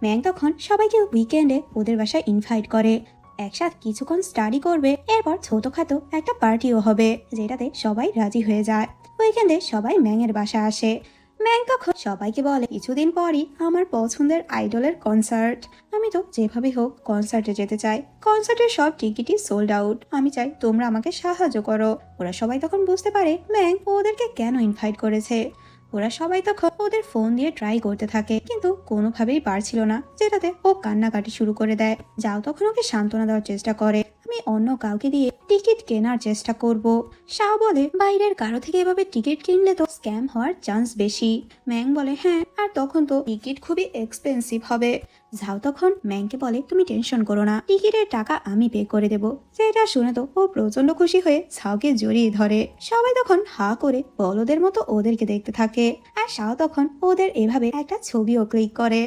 ম্যাং তখন সবাইকে উইকেন্ডে ওদের বাসায় ইনভাইট করে। একসাথে কিছুক্ষণ স্টাডি করবে, এরপর ছোটখাটো একটা পার্টিও হবে, যেটাতে সবাই রাজি হয়ে যায়। উইকেন্ডে সবাই ম্যাংয়ের বাসা আসে। ম্যাং তখন সবাইকে বলে, কিছুদিন পরই আমার পছন্দের আইডলের কনসার্ট। আমি তো যেভাবে হোক কনসার্টে যেতে চাই। কনসার্টের সব টিকিটই সোল্ড আউট। আমি চাই তোমরা আমাকে সাহায্য করো। ওরা সবাই তখন বুঝতে পারে ম্যাং ওদেরকে কেন ইনভাইট করেছে। ওরা সবাই তখন ওদের ফোন দিয়ে ট্রাই করতে থাকে, কিন্তু কোনোভাবেই পারছিল না, যেটাতে ও কান্নাকাটি শুরু করে দেয়। যাও তখন ওকে সান্ত্বনা দেওয়ার চেষ্টা করে, আমি অন্য কাউকে দিয়ে টিকিট কেনার চেষ্টা করব। শাও বলে, বাইরের কারো থেকে এভাবে টিকিট কিনলে তো স্ক্যাম হওয়ার চান্স বেশি। ম্যাং বলে, হ্যাঁ, আর তখন তো টিকিট খুবই এক্সপেন্সিভ হবে। ঝাও তখন ম্যাংকে বলে, তুমি টেনশন করো না, টিকিটের টাকা আমি পে করে দেবো। যেটা শুনে তো ও প্রচন্ড খুশি হয়ে ঝাওকে জড়িয়ে ধরে। সবাই তখন হা করে বলদের মতো ওদেরকে দেখতে থাকে, আর শাও তখন ওদের এভাবে একটা ছবিও ক্লিক করে।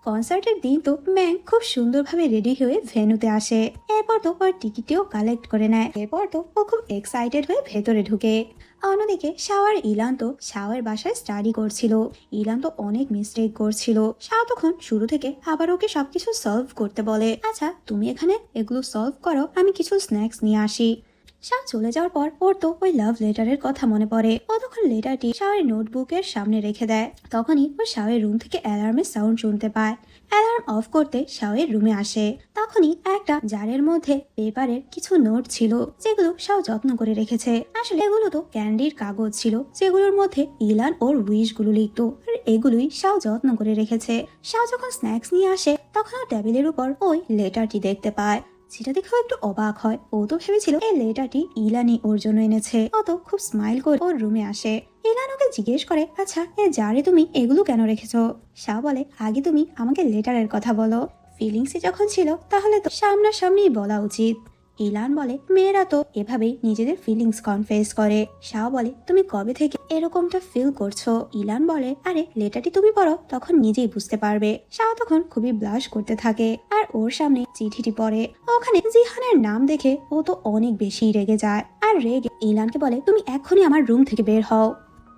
কনসার্টের দিন তো ম্যাং খুব সুন্দরভাবে রেডি হয়ে ভেন্যুতে আসে। এরপর তো ওর টিকিটটিও কালেক্ট করে নেয়। এরপর তো ও খুব এক্সাইটেড হয়ে ভেতরে ঢুকে। অন্যদিকে শাও আর ইলান তো শাওয়ের বাসায় স্টাডি করছিল। ইলান তো অনেক মিস্টেক করছিল। শাও তখন শুরু থেকে আবার ওকে সবকিছু সলভ করতে বলে, আচ্ছা তুমি এখানে এগুলো সলভ করো, আমি কিছু স্ন্যাক্স নিয়ে আসি। শাও চলে যাওয়ার পর ওর তো ওই লাভ লেটারের কথা মনে পড়ে। ও তখন লেটারটি শাওয়ের নোটবুকের সামনে রেখে দেয়। তখনই ও শাওয়ের রুম থেকে অ্যালার্মের সাউন্ড শুনতে পায়। অ্যালার্ম অফ করতে শাওয়ের রুমে আসে। তখনই একটা জারের মধ্যে পেপারের কিছু নোট ছিল, যেগুলো শাও যত্ন করে রেখেছে। আসলে এগুলো তো ক্যান্ডির কাগজ ছিল, যেগুলোর মধ্যে ইলান ওর উইশ গুলো লিখতো, আর এগুলোই শাও যত্ন করে রেখেছে। শাও যখন স্ন্যাক্স নিয়ে আসে, তখন ও টেবিলের উপর ওই লেটারটি দেখতে পায়, যেটা দেখেও একটু অবাক হয়। ও তো ভেবেছিল এই লেটারটি ইলানি ওর জন্য এনেছে। ও তো খুব স্মাইল করে ওর রুমে আসে। ইলান ওকে জিজ্ঞেস করে, আচ্ছা এ জারে তুমি এগুলো কেন রেখেছো? শাও বলে, আগে তুমি আমাকে লেটারের কথা বলো। ফিলিংসে যখন ছিল তাহলে তো সামনাসামনি বলা উচিত। ইলান বলে, মেয়েরা তো এভাবেই নিজেদের ফিলিংস কনফেস করে। শাও বলে, তুমি কবে থেকে এরকমটা ফিল করছো? ইলান বলে, আরে লেটারটি তুমি পড়ো, তখন নিজেই বুঝতে পারবে। শাও তখন খুবই ব্লাশ করতে থাকে, আর ওর সামনে চিঠিটি পড়ে। ওখানে জিহানের নাম দেখে ও তো অনেক বেশি রেগে যায়, আর রেগে ইলানকে বলে, তুমি এখনই আমার রুম থেকে বের হও।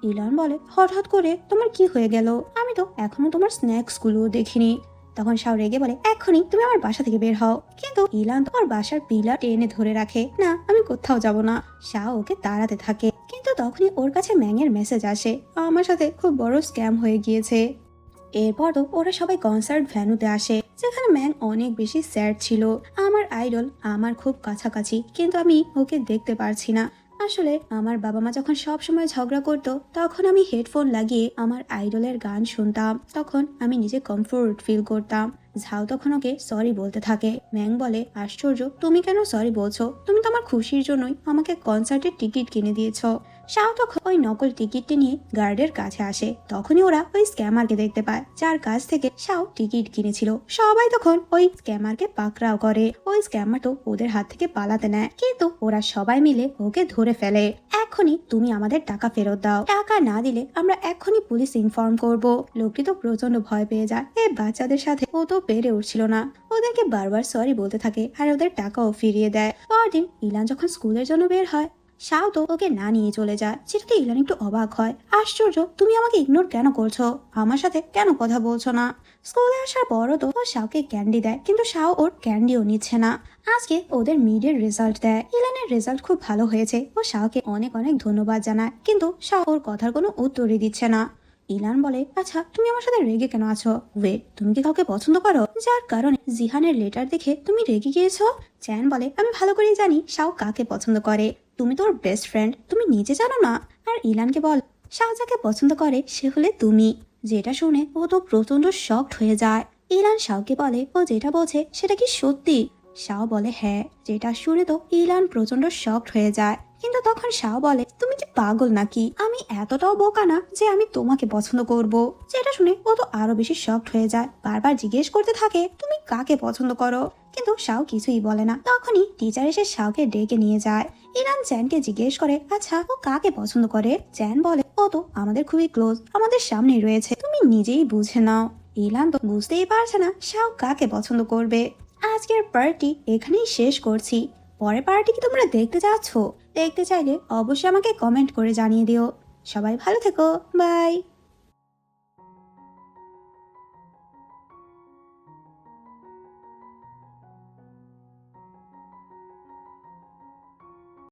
ইলান বলে, হঠাৎ করে তোমার কি হয়ে গেল? আমি তো এখনো তোমার স্ন্যাক্স গুলো দেখিনি। তখন শাও রেগে বলে, এখনই তুমি আমার বাসা থেকে বের হও। কিন্তু ইলান তো ওর বাসার পিলার টেনে ধরে রাখে, না আমি কোথাও যাব না। শাও ওকে তাড়াতে থাকে, কিন্তু তখনই ওর কাছে ম্যাংয়ের মেসেজ আসে, আমার সাথে খুব বড় স্ক্যাম হয়ে গিয়েছে। এরপর তো ওরা সবাই কনসার্ট ভ্যানুতে আসে, যেখানে ম্যাং অনেক বেশি স্যাড ছিল। আমার আইডল আমার খুব কাছাকাছি, কিন্তু আমি ওকে দেখতে পারছি না। আসলে আমার বাবা মা যখন সব সময় ঝগড়া করতো, তখন আমি হেডফোন লাগিয়ে আমার আইডলের গান শুনতাম। তখন আমি নিজে কমফোর্ট ফিল করতাম। ঝাও তখন ওকে সরি বলতে থাকে। ম্যাং বলে, আশ্চর্য, তুমি কেন সরি বলছো? তুমি তো আমার খুশির জন্যই আমাকে কনসার্টের টিকিট কিনে দিয়েছো। শাও তখন ওই নকল টিকিটটি নিয়ে গার্ডের কাছে আসে। তখনই ওরা ওই স্ক্যামারকে দেখতে পায়, যার কাছ থেকে শাও টিকিট কিনেছিল। সবাই তখন ওই স্ক্যামারকে পাকড়াও করে। ওই স্ক্যামার তো ওদের হাত থেকে পালাতে নেয়, কিন্তু ওরা সবাই মিলে ওকে ধরে ফেলে। এখনই তুমি আমাদের টাকা ফেরত দাও, টাকা না দিলে আমরা এখনই পুলিশ ইনফর্ম করব। লোকটি তো প্রচন্ড ভয় পেয়ে যায়। এই বাচ্চাদের সাথে ও তো পেরে উঠছিল না, ওদেরকে বারবার সরি বলতে থাকে, আর ওদের টাকাও ফিরিয়ে দেয়। পরদিন ইলান যখন স্কুলের জন্য বের হয়, শাও তো ওকে না নিয়ে চলে যায়, যেটাতে ইলান একটু অবাক হয়। আশ্চর্য, তুমি আমাকে ইগনোর কেন করছো? আমার সাথে কেন কথা বলছো না? স্কুলে আসার পরও তো ও শাওকে ক্যান্ডি দেয়, কিন্তু শাও ওর ক্যান্ডিও নিচ্ছে না। আজকে ওদের মিডের রেজাল্ট দেয়। ইলানের রেজাল্ট খুব ভালো হয়েছে। ও শাওকে অনেক অনেক ধন্যবাদ জানায়, কিন্তু শাও ওর কথার কোনো উত্তরই দিচ্ছে না। ইলান বলে, আচ্ছা তুমি আমার সাথে রেগে কেন আছো? ওয়েট, তুমি কি কাউকে পছন্দ করো, যার কারণে জিহানের লেটার দেখে তুমি রেগে গিয়েছো? চ্যান বলে, আমি ভালো করেই জানি শাও কাকে পছন্দ করে। তুমি তো ওর বেস্ট ফ্রেন্ড, তুমি নিজে জানো না? আর ইলানকে বল, শাও যাকে পছন্দ করে সে হলে তুমি। যেটা শুনে ও তো প্রচন্ড শকড হয়ে যায়। ইলান শাওকে বলে, ও যেটা বলছে সেটা কি সত্যি? শাও বলে, হ্যাঁ। যেটা শুনে তো ইলান প্রচন্ড শকড হয়ে যায়। কিন্তু তখন শাও বলে, তুমি কি পাগল নাকি? আমি এতটাও বোকা না যে আমি তোমাকে পছন্দ করব। যেটা শুনে ও তো আরো বেশি শকড হয়ে যায়। বারবার জিজ্ঞেস করতে থাকে, তুমি কাকে পছন্দ করো? কিন্তু শাও কিছুই বলে না। তখনই টিচার এসে শাওকে ডেকে নিয়ে যায়। ইলান চ্যানকে জিজ্ঞেস করে, আচ্ছা ও কাকে পছন্দ করে? চ্যান বলে, ও তো আমাদের খুবই ক্লোজ, আমাদের সামনেই রয়েছে, তুমি নিজেই বুঝে নাও। ইলান তো বুঝতেই পারছে না শাও কাকে পছন্দ করবে। আজকের পার্টি এখানেই শেষ করছি। পরের পার্টি কি তোমরা দেখতে চাচ্ছ? দেখতে চাইলে অবশ্যই আমাকে কমেন্ট করে জানিয়ে দিও। সবাই ভালো থেকো, বাই।